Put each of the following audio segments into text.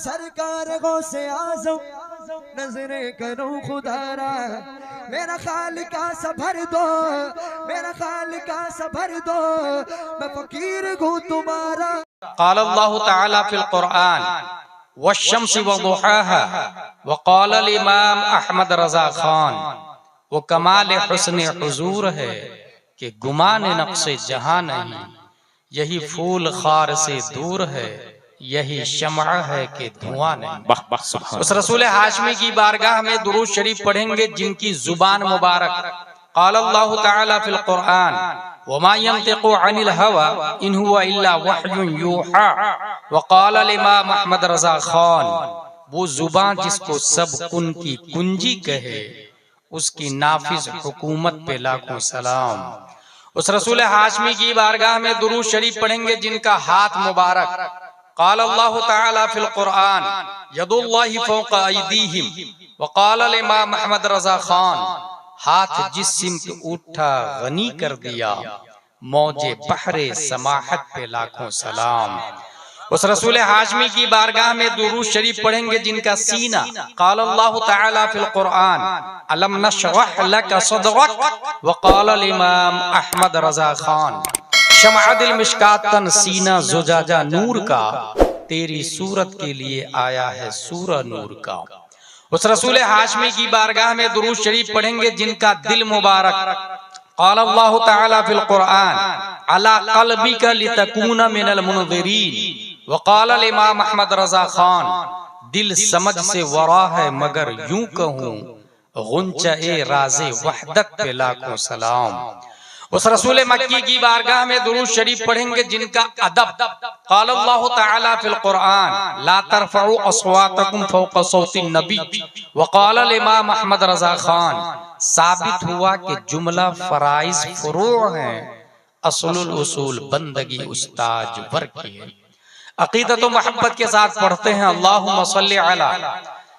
सरकार गौसे आज़म नजरे करूं खुदारा, मेरा खालिका सा भर दो, मेरा खालिका सा भर दो, मैं फकीर हूँ तुम्हारा। क़ाल अल्लाहु तआला फ़िल क़ुरआन वश्शम्सि वदुहाहा वक़ाल इमाम अहमद रज़ा खान। वो कमाल हुस्न हुजूर है कि गुमान नक्शे जहां नहीं, यही फूल खार से दूर है, यही शम्अ है कि धुआं नहीं। उस रसूल हाशमी की बारगाह में दुरूद शरीफ पढ़ेंगे जिनकी जुबान मुबारक क़ाल अल्लाहु तआला फ़िल क़ुरआन वमा यंतिक़ु अनिल हवा इन हुवा इल्ला वह्युन यूहा वक़ाल इमाम अहमद रज़ा खान। वो जुबान जिसको सब कुन की कुंजी कहे, उसकी नाफिज हुकूमत पे लाखों सलाम। उस रसूल हाशमी की बारगाह में दुरूद शरीफ पढ़ेंगे जिनका हाथ मुबारक क़ाल अल्लाहु तआला फ़िल क़ुरआन यदुल्लाहि फ़ौक़ अयदीहिम वक़ाल इमाम अहमद रज़ा खान। हाथ जिस सिमत उठा गनी कर दिया, मौजे बहरे समाहत पे लाखों सलाम। उस रसूल हाशमी की बारगाह में दुरूद शरीफ पढ़ेंगे जिनका सीना क़ाल अल्लाहु तआला फ़िल क़ुरआन अलम नशरह लक सदरक वक़ाल इमाम अहमद रज़ा खान। शमअ दिल मिश्कातन सीना जुजाजा नूर का, तेरी सूरत के लिए आया है सूरह नूर का। उस रसूल हाशमी की बारगाह में दुरूद शरीफ पढ़ेंगे जिनका दिल मुबारक क़ाल अल्लाहु तआला फ़िल क़ुरआन अला क़ल्बिका लितकूना मिनल मुनज़िरीन वक़ाल इमाम अहमद रज़ा खान। दिल समझ से वरा है मगर यूं कहूं गुंचा-ए राज़े वहदत पे लाखों सलाम। उस रसूल मक्की की बारगाह में दुरूद शरीफ पढ़ेंगे जिनका अदब क़ाल अल्लाहु तआला फ़िल क़ुरआन ला तरफ़उ अस्वातकुम फ़ौक़ सौतिन नबी वक़ाल इमाम अहमद रज़ा खान। साबित हुआ कि जुमला फ़राइज़ फ़ुरू' हैं, असलुल उसूल बंदगी उस्ताज वर की है। अक़ीदत व मोहब्बत के साथ पढ़ते हैं अल्लाहुम्मा सल्लि अला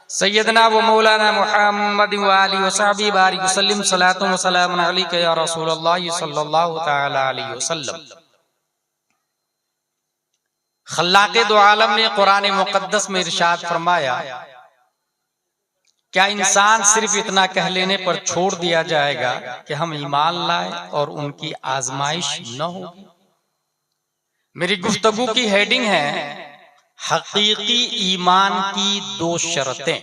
सैयदना व मौलाना मुहम्मद व आलिहि व सहबिहि बारिक वसल्लिम सलातुन व सलामुन अलैका या रसूलल्लाह सल्लल्लाहु तआला अलैहि वसल्लम। खल्लाक़े दो आलम ने कुरान मुक़द्दस में इरशाद फरमाया, क्या इंसान सिर्फ इतना कह लेने पर छोड़ दिया जाएगा कि हम ईमान लाए और उनकी आजमाइश न होगी। मेरी गुफ्तगू की हेडिंग है हकीकी ईमान की दो शर्तें।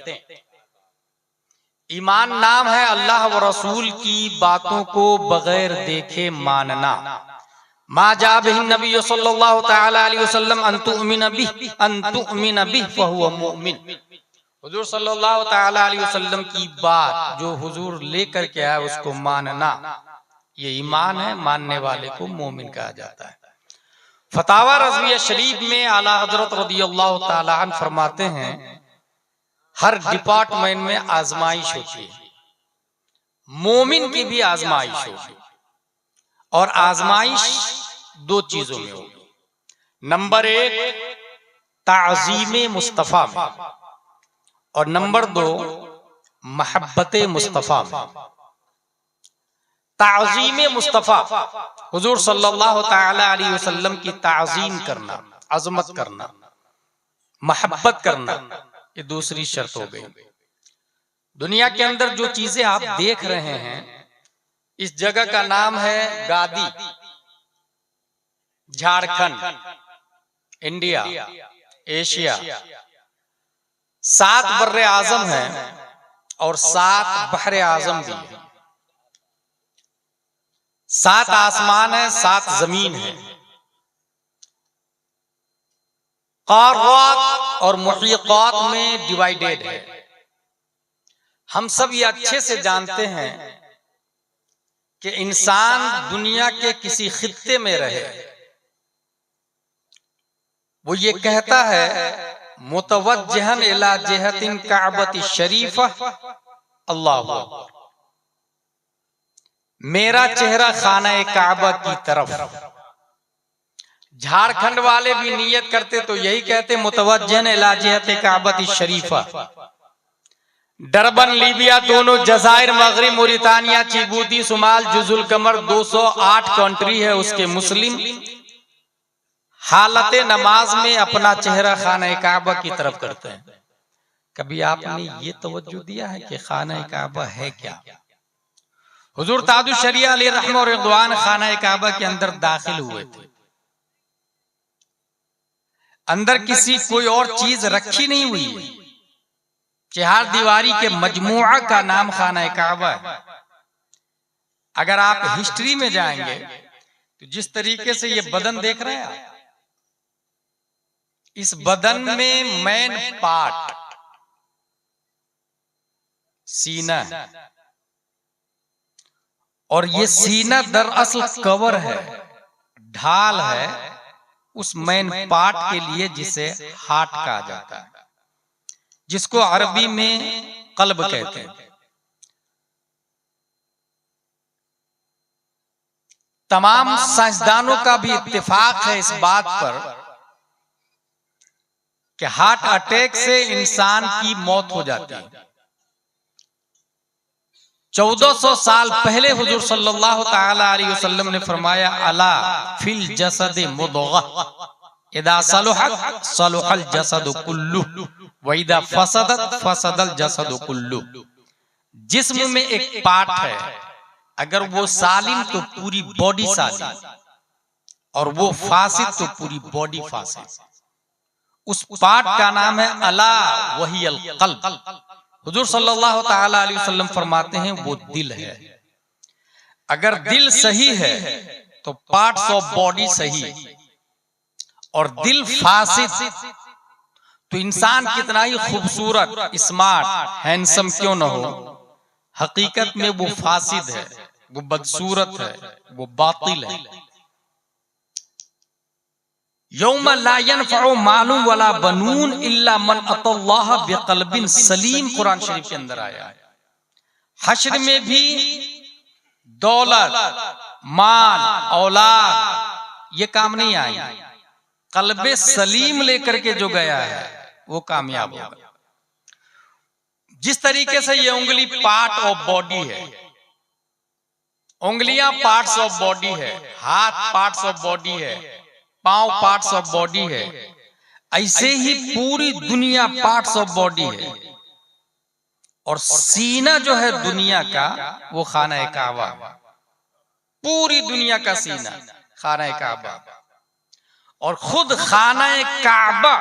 ईमान नाम है अल्लाह व रसूल की बातों को बगैर देखे मानना। मा जा बिही नबी सल्लल्लाहु तआला अलैहि वसल्लम अन तु'मिन बिही फहुव मुमिन। हुजूर सल्लल्लाहु तआला अलैहि वसल्लम की बात जो हुजूर लेकर के आए उसको मानना, ये ईमान है। मानने वाले को मोमिन कहा जाता है। फतावा रज़विया शरीफ में आला हज़रत रज़ियल्लाहु ताला अन्हु फरमाते हैं, हर डिपार्टमेंट में आजमाइश होती है, मोमिन की भी आजमाइश होगी। और आजमाइश दो चीजों में होगी। नंबर एक ताज़ीमे मुस्तफ़ा में, और नंबर दो महब्बते मुस्तफ़ा में। ताज़ीमे मुस्तफ़ा, हुजूर सल्लल्लाहु तआला अलैहि वसल्लम की ताज़ीम करना, अज़मत करना, महब्बत करना, ये दूसरी शर्त हो गई। दुनिया के अंदर जो चीजें आप देख रहे हैं, इस जगह का नाम है गादी, झारखंड, इंडिया, एशिया। 7 बर्रे आजम हैं और 7 बहरे आजम भी हैं। 7 आसमान है, 7 जमीन है। क़ारात और मुहीक़ात में डिवाइडेड है। हम सब ये अच्छे से जानते हैं कि इंसान दुनिया के किसी खित्ते में रहे, वो ये कहता है मुतवज्जिहन इला जिहतिन काबती शरीफा अल्लाहु अकबर, मेरा चेहरा खाना काबा की तरफ। झारखंड वाले भी नियत करते तो यही कहते मुतवज्जिहन इला जिहति काबती शरीफा। डरबन, लीबिया, दोनों जज़ायर, मगरिब, मोरितानिया, चिबूती, सुमाल, जुजुल कमर, 208 कंट्री है उसके मुस्लिम। हालत नमाज में अपना चेहरा खाना काबा की तरफ करते हैं। कभी आपने ये तवज्जो दिया है कि खाना काबा है क्या? हुजूर ताजुल शरिया अलैहि रहमत और रिदवान खाना काबा के अंदर दाखिल हुए थे। अंदर किसी कोई और चीज रखी नहीं हुई है। चार दीवारी के मजमुआ का नाम खाना काबा है। अगर आप हिस्ट्री में जाएंगे तो जिस तरीके से ये बदन देख रहे हैं, इस बदन में मेन पार्ट सीना है और ये सीना दरअसल कवर है, ढाल है उस मेन पार्ट के लिए जिसे हार्ट कहा जाता है, जिसको अरबी में कल्ब कहते हैं। तमाम साइंसदानों का भी इत्तेफाक है इस बात पर कि हार्ट अटैक से इंसान की मौत हो जाती है। 1400 साल पहले हुजूर सल्लल्लाहु ताला अलैहि वसल्लम ने फरमाया, अला फिल जसद मुद्ग़ह इदा सलुहत सलुहल जसद कुल्लु व इदा फसदत फसदल जसद कुल्लु। जिस्म में एक पार्ट है, अगर वो सालिम तो पूरी बॉडी सालिम, और वो फासिद तो पूरी बॉडी फासिद। उस पार्ट का नाम है अला वही अल क़ल्ब। हुजूर सल्लल्लाहु ताला अलैहि वसल्लम फरमाते हैं वो दिल है। अगर दिल सही है तो पार्ट्स ऑफ बॉडी सही, और दिल फासिद तो इंसान कितना ही खूबसूरत, स्मार्ट, हैंडसम क्यों न हो, हकीकत में वो फासिद है, वो बदसूरत है, वो बातिल है। यौम ला यनफ़उ मालूम वला बनून इल्ला मन अतल्लाह बिक़ल्बिन सलीम, कुरान शरीफ के अंदर आया है। हश्र में भी दौलत, माल, औलाद ये काम नहीं आएंगे, कल्बे सलीम लेकर के जो गया है वो कामयाब होगा। जिस तरीके से ये उंगली पार्ट ऑफ बॉडी है, उंगलियां पार्ट्स ऑफ बॉडी है, हाथ पार्ट्स ऑफ बॉडी है, पांव पार्ट्स ऑफ बॉडी है, ऐसे ही पूरी दुनिया पार्ट्स ऑफ बॉडी है। और सीना जो है दुनिया का वो खाना काबा, पूरी दुनिया का सीना खाना काबा। और खुद खाना काबा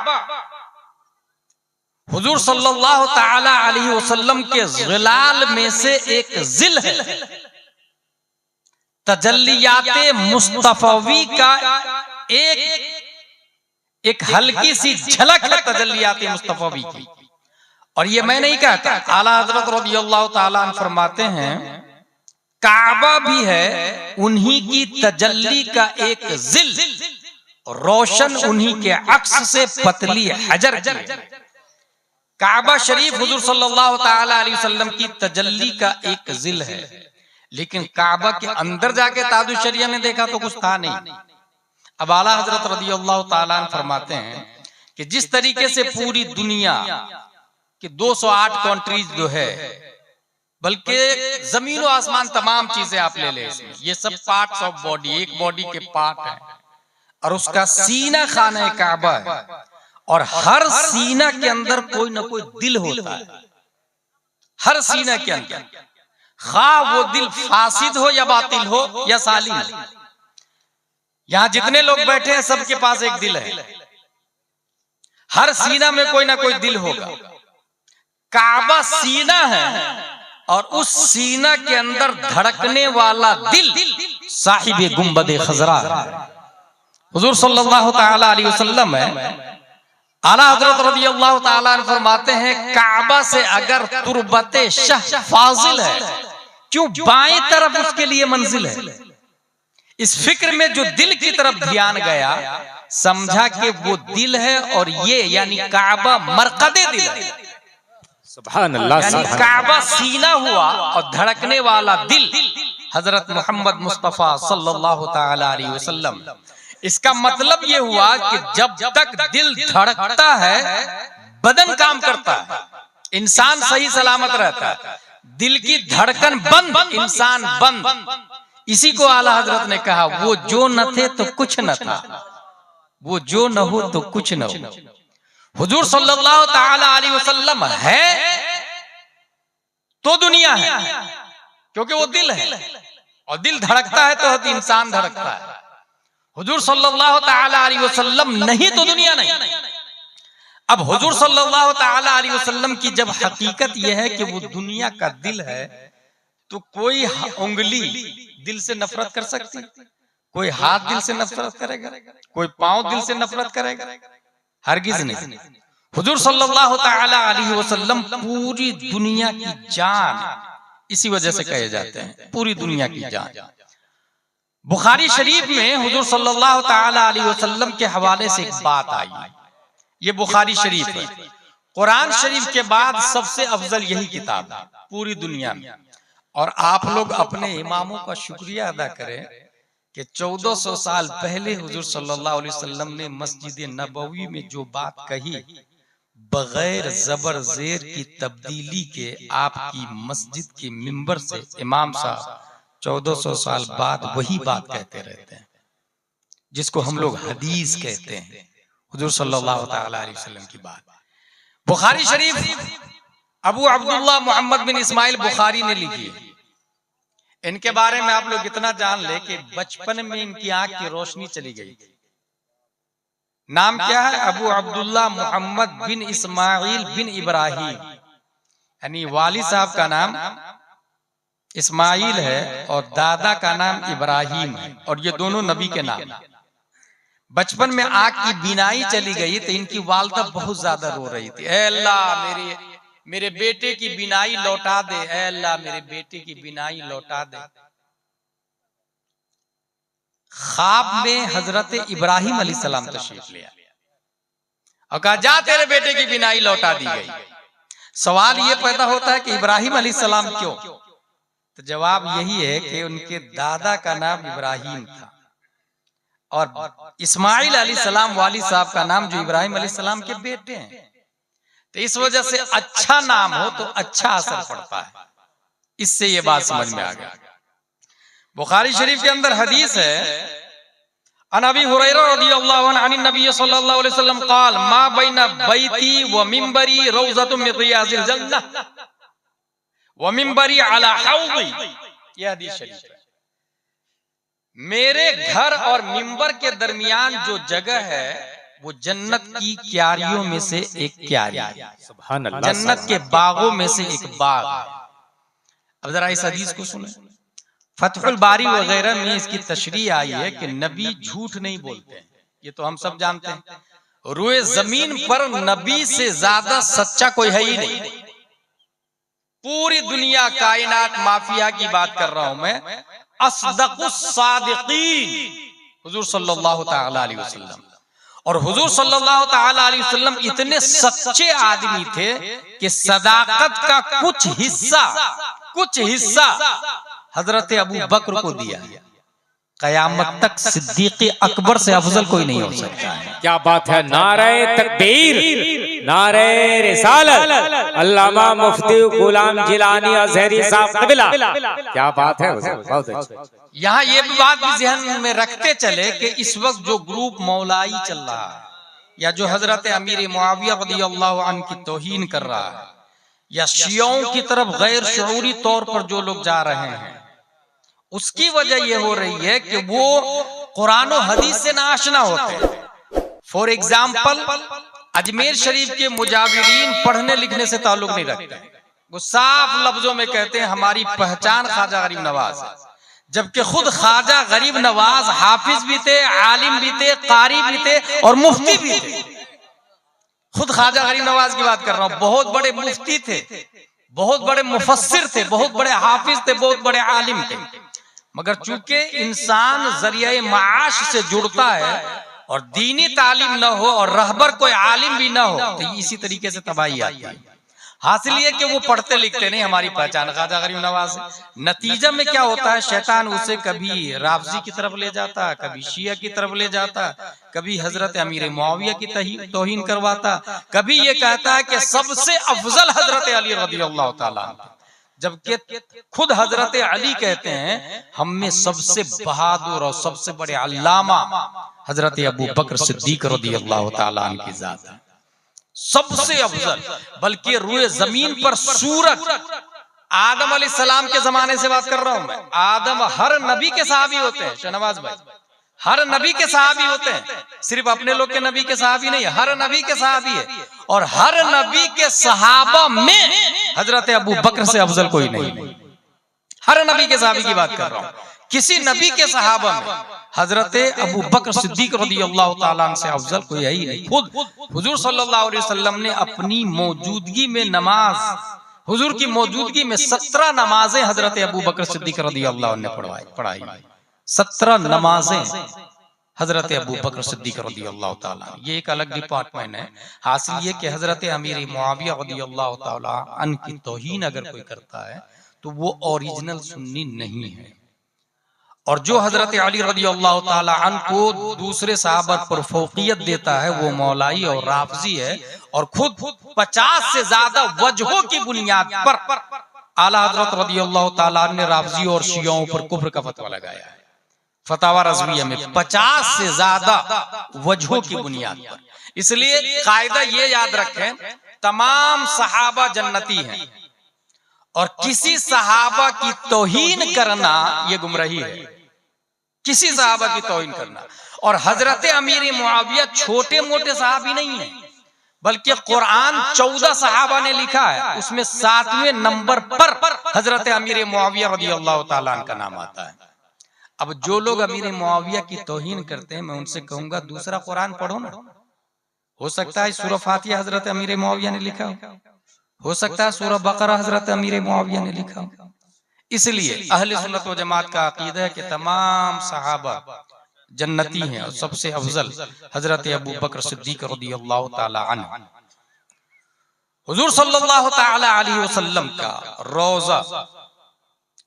हुजूर सल्लल्लाहु ताला अलैहि वसल्लम के ज़िलाल में से एक ज़िल है। तजल्लियाते मुस्तफवी का एक हल्की सी झलक है तजल्लियाते मुस्तफवी की। और ये मैं नहीं कहता, आला हजरत रज़ियल्लाहु ताला अन्हु फरमाते हैं काबा भी है उन्हीं की तजल्ली का एक ज़िल, रोशन उन्हीं के अक्स से पतली हजर की। काबा शरीफ हुजूर सल्लल्लाहु ताला अलैहि वसल्लम की तजल्ली का एक ज़िल है, लेकिन काबा के अंदर जाके ताजुल शरिया ने देखा तो कुछ था नहीं। अब आला हजरत रज़ियल्लाहु ताला अन्हु फरमाते हैं कि जिस तरीके से पूरी दुनिया के 208 कंट्रीज जो है, बल्कि जमीन और आसमान तमाम चीजें आप ले ले इसमें, ये सब पार्ट्स ऑफ बॉडी, एक बॉडी के पार्ट है, और उसका सीना खाना काबा है। और हर सीना के अंदर कोई ना कोई दिल होता है, हर सीना के अंदर, खा वो दिल फासिद हो या बातिल हो या सालिम। यहां जितने लोग बैठे हैं सबके पास एक दिल है, हर सीना में कोई ना कोई दिल होगा। काबा सीना है और उस सीना के अंदर धड़कने वाला दिल साहिबे गुंबदे खजरा हुजूर सल्लल्लाहु ताला अलैहि वसल्लम है। आला हजरत रज़ियल्लाहु ताला अन्हु फरमाते हैं काबा से अगर तुरबते शाह फाजिल है, क्यों बाएं तरफ उसके लिए मंजिल है। इस फिक्र में जो दिल की तरफ ध्यान गया, समझा कि वो दिल है और ये यानी काबा मरकदे दिल है। सुभान अल्लाह, यानी काबा सीना हुआ और धड़कने वाला दिल हजरत मोहम्मद मुस्तफा सल्लल्लाहु ताला अलैहि वसल्लम। इसका मतलब ये हुआ कि जब तक दिल धड़कता है बदन काम करता है, इंसान सही सलामत रहता है। दिल की धड़कन बंद, इंसान बंद। इसी को आला हजरत ने कहा वो जो न थे तो कुछ न था। वो जो न हो तो कुछ न हो। हुजूर सल्लल्लाहु ताला अलैहि वसल्लम है तो दुनिया है, क्योंकि वो दिल है और दिल धड़कता है तो इंसान धड़कता है। हुजूर सल्लल्लाहु ताला अलैहि वसल्लम नहीं तो दुनिया नहीं। अब हुजूर सल्लल्लाहु ताला अलैहि वसल्लम की जब हकीकत यह है कि वो दुनिया का दिल है, तो कोई उंगली दिल से नफरत कर सकती? कोई हाथ दिल से नफरत करेगा? कोई पांव दिल से नफरत करेगा? हरगिज नहीं। हुजूर सल्लल्लाहु ताला अलैहि वसल्लम पूरी दुनिया की जान, इसी वजह से कहे जाते हैं पूरी दुनिया की जान। बुखारी शरीफ में हुजूर सल्लल्लाहु ताला अलैहि वसल्लम के हवाले से एक बात आई, ये बुखारी शरीफ है। कुरान शरीफ के बाद सबसे अफजल यही किताब है पूरी दुनिया में। और आप लोग अपने इमामों का शुक्रिया अदा करें कि 1400 साल पहले हुजूर सल्लल्लाहु अलैहि वसल्लम ने मस्जिद नबवी में जो बात कही, बगैर जबर जेर की तब्दीली के आपकी मस्जिद के मिंबर से इमाम साहब 1400 साल बाद वही बात कहते रहते हैं, जिसको हम लोग हदीस कहते हैं, हुजूर सल्लल्लाहु ताला अलैहि वसल्लम की बात। बुखारी शरीफ अबू अब्दुल्लाह मोहम्मद बिन इस्माइल बुखारी ने लिखी है। इनके बारे में आप लोग इतना जान ले कि बचपन में इनकी आंख की रोशनी चली गई थी। नाम क्या है? अबू अब्दुल्लाह मोहम्मद बिन इस्माइल बिन इब्राहिम, यानी वाली साहब का नाम इस्माइल है और दादा का नाम इब्राहिम है, और ये दोनों नबी के नाम है। बचपन में आंख की बीनाई चली गई तो इनकी वालिदा बहुत ज्यादा रो रही थी, ऐ अल्लाह मेरे बेटे की बीनाई लौटा दे, ऐ अल्लाह मेरे बेटे की बीनाई लौटा दे। ख्वाब में हजरत इब्राहिम अलैहिस्सलाम तशरीफ ले आए और कहा जा तेरे बेटे की बीनाई लौटा दी गई। सवाल ये पैदा होता है कि इब्राहिम अलैहिस्सलाम क्यों? तो जवाब यही है कि उनके दादा का नाम इब्राहिम था और इस्माइल अलैहिस्सलाम वाली साहब का नाम जो इब्राहिम अलैहिस्सलाम के बेटे हैं, तो इस वजह से अच्छा नाम हो तो अच्छा असर पड़ता है। इससे ये बात समझ में आ गया। बुखारी शरीफ के अंदर हदीस है, अन अबी हुरैरा रदियल्लाहु अन्हु अन नबी सल्लल्लाहु अलैहि वसल्लम क़ाल मा बैना बैती व मिंबरी रौज़तुम मिन रियाज़िल जन्नह व मिंबरी अला हौज़ी। यह हदीस शरीफ है। मेरे घर और मिंबर के दरमियान जो जगह है वो जन्नत की क्यारियों में से एक क्यारी है, सुभान अल्लाह, जन्नत के बागों में से एक बाग। अब जरा इस हदीस को सुने। फतहुल बारी वगैरह में इसकी तशरीह आई है कि नबी झूठ नहीं बोलते हैं, ये तो हम सब जानते हैं। रुए जमीन पर नबी से ज्यादा सच्चा कोई है ही नहीं। पूरी दुनिया कायनात माफिया की बात कर रहा हूं मैं, अस्दकुस सादिकीन हुजूर सल्लल्लाहु ताला अलैहि वसल्लम। और हुजूर सल्लल्लाहु ताला अलैहि वसल्लम इतने सच्चे आदमी थे कि सदाकत का कुछ हिस्सा हजरत अबू बकर को दिया। कयामत तक सिद्दीक़ अकबर से अफजल कोई नहीं हो सकता है। क्या बात है। नारे तकबीर, नारे रिसालत, अल्लामा मुफ्ती गुलाम जिलानी अज़हरी साहब क़िबला। क्या बात है, बहुत अच्छा। यहाँ ये भी बात भी ज़हन में रखते चले कि इस वक्त जो ग्रुप मौलाई चल रहा है या जो हजरत अमीर मुआविया रज़ियल्लाहु अन्हु की तौहीन कर रहा है या शियों की तरफ गैर शऊरी तौर पर जो लोग जा रहे हैं, उसकी वजह यह हो रही है कि वो कुरान और हदीस से नाआशना होते हैं। फॉर एग्जाम्पल, अजमेर शरीफ के मुजाविरीन पढ़ने लिखने से ताल्लुक नहीं रखते। वो साफ लफ्जों में कहते हैं हमारी पहचान ख्वाजा गरीब नवाज है, जबकि खुद ख्वाजा गरीब नवाज हाफिज भी थे, आलिम भी थे, कारी भी थे और मुफ्ती भी थे। खुद ख्वाजा गरीब नवाज की बात कर रहा हूं। बहुत बड़े मुफ्ती थे, बहुत बड़े मुफस्सिर थे, बहुत बड़े हाफिज थे, बहुत बड़े आलिम थे। मगर चूंकि इंसान जरिए माश से जुड़ता है और दीनी तालीम न हो और रहबर कोई आलिम भी न हो, तो इसी तरीके से तबाही आती है। हासिल ये कि वो पढ़ते लिखते नहीं, हमारी पहचान ख्वाजा गरीब नवाज है। नतीजा में क्या होता है, शैतान उसे कभी राफजी की तरफ ले जाता, कभी शिया की तरफ ले जाता, कभी हजरत अमीर मुआविया की तौहीन करवाता, कभी ये कहता है कि सबसे अफजल हजरत अली रज़ियल्लाहु ताला, जबकि खुद हजरत अली कहते हैं हम में सबसे बहादुर और सबसे बड़े अल्लामा हजरत अबू बकर सिद्दीक रज़ियल्लाहु ताला अन्हु की जात है, सबसे अफजल। बल्कि रुए जमीन पर सूरज, आदम अलैहिस्सलाम के जमाने से बात कर रहा हूं मैं। आदम, हर नबी के सहाबी होते हैं शहनवाज भाई, हर नबी के सहाबी होते हैं, सिर्फ अपने लोग के नबी के सहाबी नहीं, हर नबी के सहाबी है। और हर नबी के सहाबा में हजरत अबू बकर से अफजल कोई नहीं। हर नबी के सहाबी की बात कर रहा हूं, किसी नबी के सहाबा में हजरत अबू बकर सिद्दीक रज़ियल्लाहु ताला अन्हु से अफजल कोई है ही नहीं। खुद हुजूर सल्लल्लाहु अलैहि वसल्लम ने अपनी मौजूदगी में नमाज, हुजूर की मौजूदगी में 17 नमाजें हजरत अबू बकर सिद्दीक रज़ियल्लाहु अन्हु ने पढ़ाई। 17 नमाजें हजरत अबू बकर सिद्दीक रज़ियल्लाहु ताला। ये एक अलग डिपार्टमेंट है। हासिल ये कि हजरत अमीर मुआविया रज़ियल्लाहु ताला अन्हु की तौहीन अगर कोई करता है तो वो ओरिजिनल सुन्नी नहीं है। और जो हजरत अली रज़ियल्लाहु ताला अन्हु को दूसरे सहाबा पर फौकियत देता है वो मौलाई और राफजी है। और खुद 50 से ज्यादा वजहों की बुनियाद पर आला हजरत रज़ियल्लाहु ताला अन्हु ने राफजी और शियाओं पर कुफ्र का फतवा लगाया है। फतावा रज़विया में 50 से ज्यादा वजहों की बुनियाद पर। इसलिए कायदा ये याद रखें, तमाम सहाबा जन्नती हैं और किसी सहाबा की तौहीन करना ये गुमराही है, किसी सहाबा की तौहीन करना। और हजरत अमीर मुआविया छोटे मोटे सहाबी नहीं है, बल्कि कुरान 14 सहाबा ने लिखा है, उसमें 7वें नंबर पर हजरत अमीर मुआविया रज़ियल्लाहु ताला अन्हु का नाम आता है। अब जो लोग अमीर मुआविया की तौहीन करते हैं, मैं उनसे कहूंगा दूसरा कुरान पढ़ो ना। हो सकता है सूरह फातिहा हजरत अमीर मुआविया ने लिखा हो सकता है सूरह बकरा हजरत अमीर मुआविया ने लिखा हो। इसलिए अहले सुन्नत व जमात का अकीदा है कि तमाम सहाबा जन्नती हैं और सबसे अफजल हजरत अबू बकर सिद्दीक रज़ियल्लाहु ताला अन्हु। हुजूर सल्लल्लाहु ताला अलैहि वसल्लम का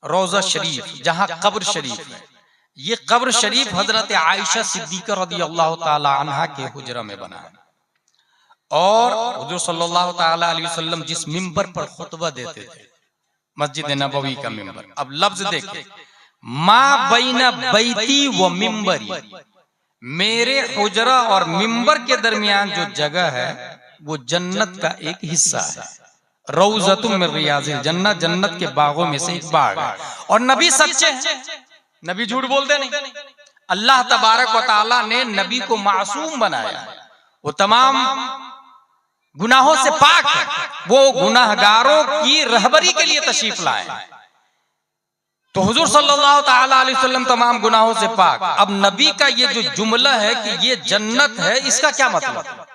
रोजा शरीफ, जहां कब्र शरीफ है, ये कब्र शरीफ हजरत आयशा सिद्दीका रज़ियल्लाहु ताला अन्हा के हुजरा में बना है। और हुजूर सल्लल्लाहु ताला अलैहि वसल्लम जिस मिंबर पर खुतबा देते थे, मस्जिद नबवी का मिंबर, अब लफ्ज देखें, मा बैना बैती व मिंबरी, मेरे हुजरा और मिंबर के दरमियान जो जगह है वो जन्नत का एक हिस्सा है। रौज़तुम मिन रियाज़िल जन्नत, जन्नत के बागों में से एक बाग है। और नबी सच्चे हैं, नबी झूठ बोलते नहीं। अल्लाह तबारक व तआला ने नबी को मासूम बनाया, वो तमाम गुनाहों से पाक है, वो गुनाहगारों की रहबरी के लिए तशरीफ लाए। तो हुजूर सल्लल्लाहु ताला अलैहि वसल्लम तमाम गुनाहों से पाक। अब नबी का ये जो जुमला है कि ये जन्नत है, इसका क्या मतलब?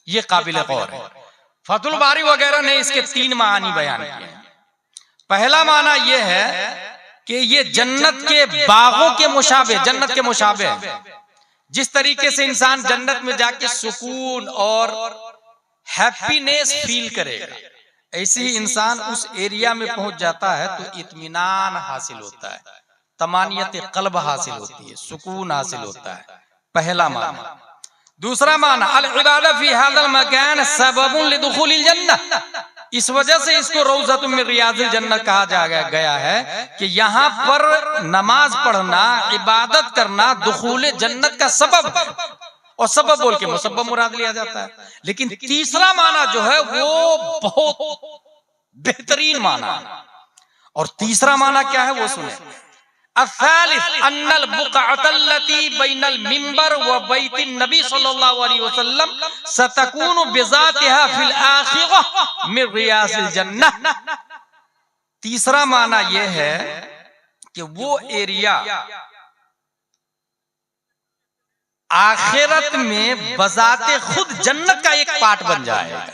ये काबिल गौर है। फतहुल बारी वगैरह ने इसके 3 मानी बयान किए हैं। पहला माना यह है कि ये जन्नत के बागों के मुशाबे, जन्नत के मुशाबे, जिस तरीके से इंसान जन्नत में जाके सुकून और हैप्पीनेस फील करेगा, ऐसे ही इंसान उस एरिया में पहुंच जाता है तो इत्मीनान हासिल होता है, तमानियत कल्ब हासिल होती है, सुकून हासिल होता है। पहला माना। दूसरा माना अल इबादत फी हाज़ल मकान सबबुन लिदुखुलिल जन्नह, इस वजह से इसको रौज़तुम मिन रियाज़िल जन्नत कहा गया है कि यहाँ पर नमाज पढ़ना, इबादत करना दुखूल जन्नत का सबब है। और सबब बोल के मुसब्बब मुराद लिया जाता है। लेकिन तीसरा माना जो है वो बहुत बेहतरीन माना है। और तीसरा माना क्या है वो सुने। अल-सालिस अन्नल बुक़अतल्लती बैनल मिंबर व बैतिन नबी सल्लल्लाहु अलैहि वसल्लम सतकूनु बिज़ातिहा फिल आखिरह मिन रियाज़िल जन्नह। तीसरा माना यह है कि वो एरिया आखिरत में बजाते खुद जन्नत का एक पार्ट बन जाएगा।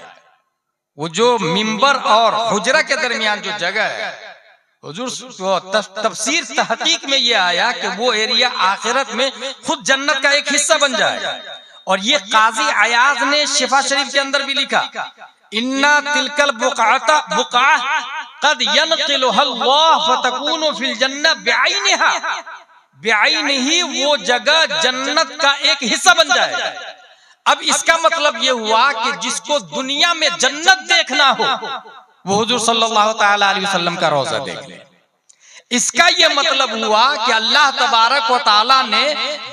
वो जो मिंबर और हुजरा के दरमियान जो जगह है, हुजूर तफसीर तहकीक में ये आया कि वो एरिया आखिरत में खुद जन्नत का एक हिस्सा बन जाएगा। और ये काजी अयाज ने शिफा शरीफ के अंदर भी लिखा, इन्ना तिलकल बुक़अता बुक़अह कद यनक़िलुहा अल्लाह फतकूनु फिल जन्नह बिअयनिहा, बिअयनिही वो जगह जन्नत का एक हिस्सा बन जाएगा। अब इसका मतलब ये हुआ कि जिसको दुनिया में जन्नत देखना हो वो हुजूर सल्लल्लाहु ताला अलैहि वसल्लम का रोजा देख ले। इसका ये मतलब हुआ कि अल्लाह तबारक व तआला ने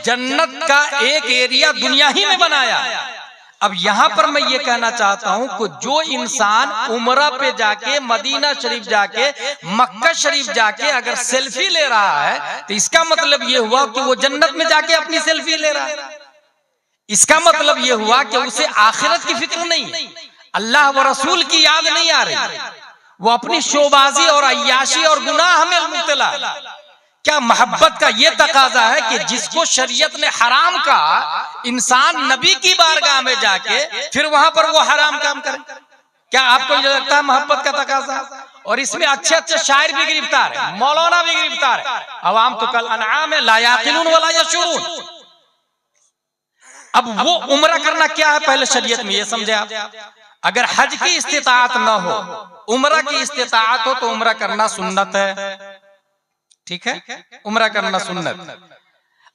जन्नत का एक एरिया दुनिया ही में बनाया। अब यहां पर मैं ये कहना चाहता हूं कि जो इंसान उमरा पे जाके, मदीना शरीफ जाके, मक्का शरीफ जाके अगर सेल्फी ले रहा है तो इसका मतलब ये हुआ कि वो जन्नत में जाके अपनी सेल्फी ले रहा है। इसका मतलब ये हुआ कि उसे आखिरत की फिक्र नहीं, अल्लाह व रसूल की याद नहीं आ रही, वो अपनी शोबाजी और अय्याशी और गुनाह में मुब्तला। क्या मोहब्बत का ये तकाजा है कि जिसको शरीयत ने हराम कहा, इंसान नबी की बारगाह में जाके फिर वहां पर वो हराम काम करे? क्या आपको ये लगता है मोहब्बत का तकाजा? और इसमें अच्छे अच्छे शायर भी गिरफ्तार है, मौलाना भी गिरफ्तार है। अवाम तो कल अनआम है, ला याकिलून वला यशूरून। अब वो उम्रा करना क्या है पहले शरीयत में ये समझे आप। अगर हज की इस्तिताअत न हो, उम्रा की इस्तिताअत हो तो उम्रा करना सुन्नत है, ठीक है, उम्रा करना सुन्नत।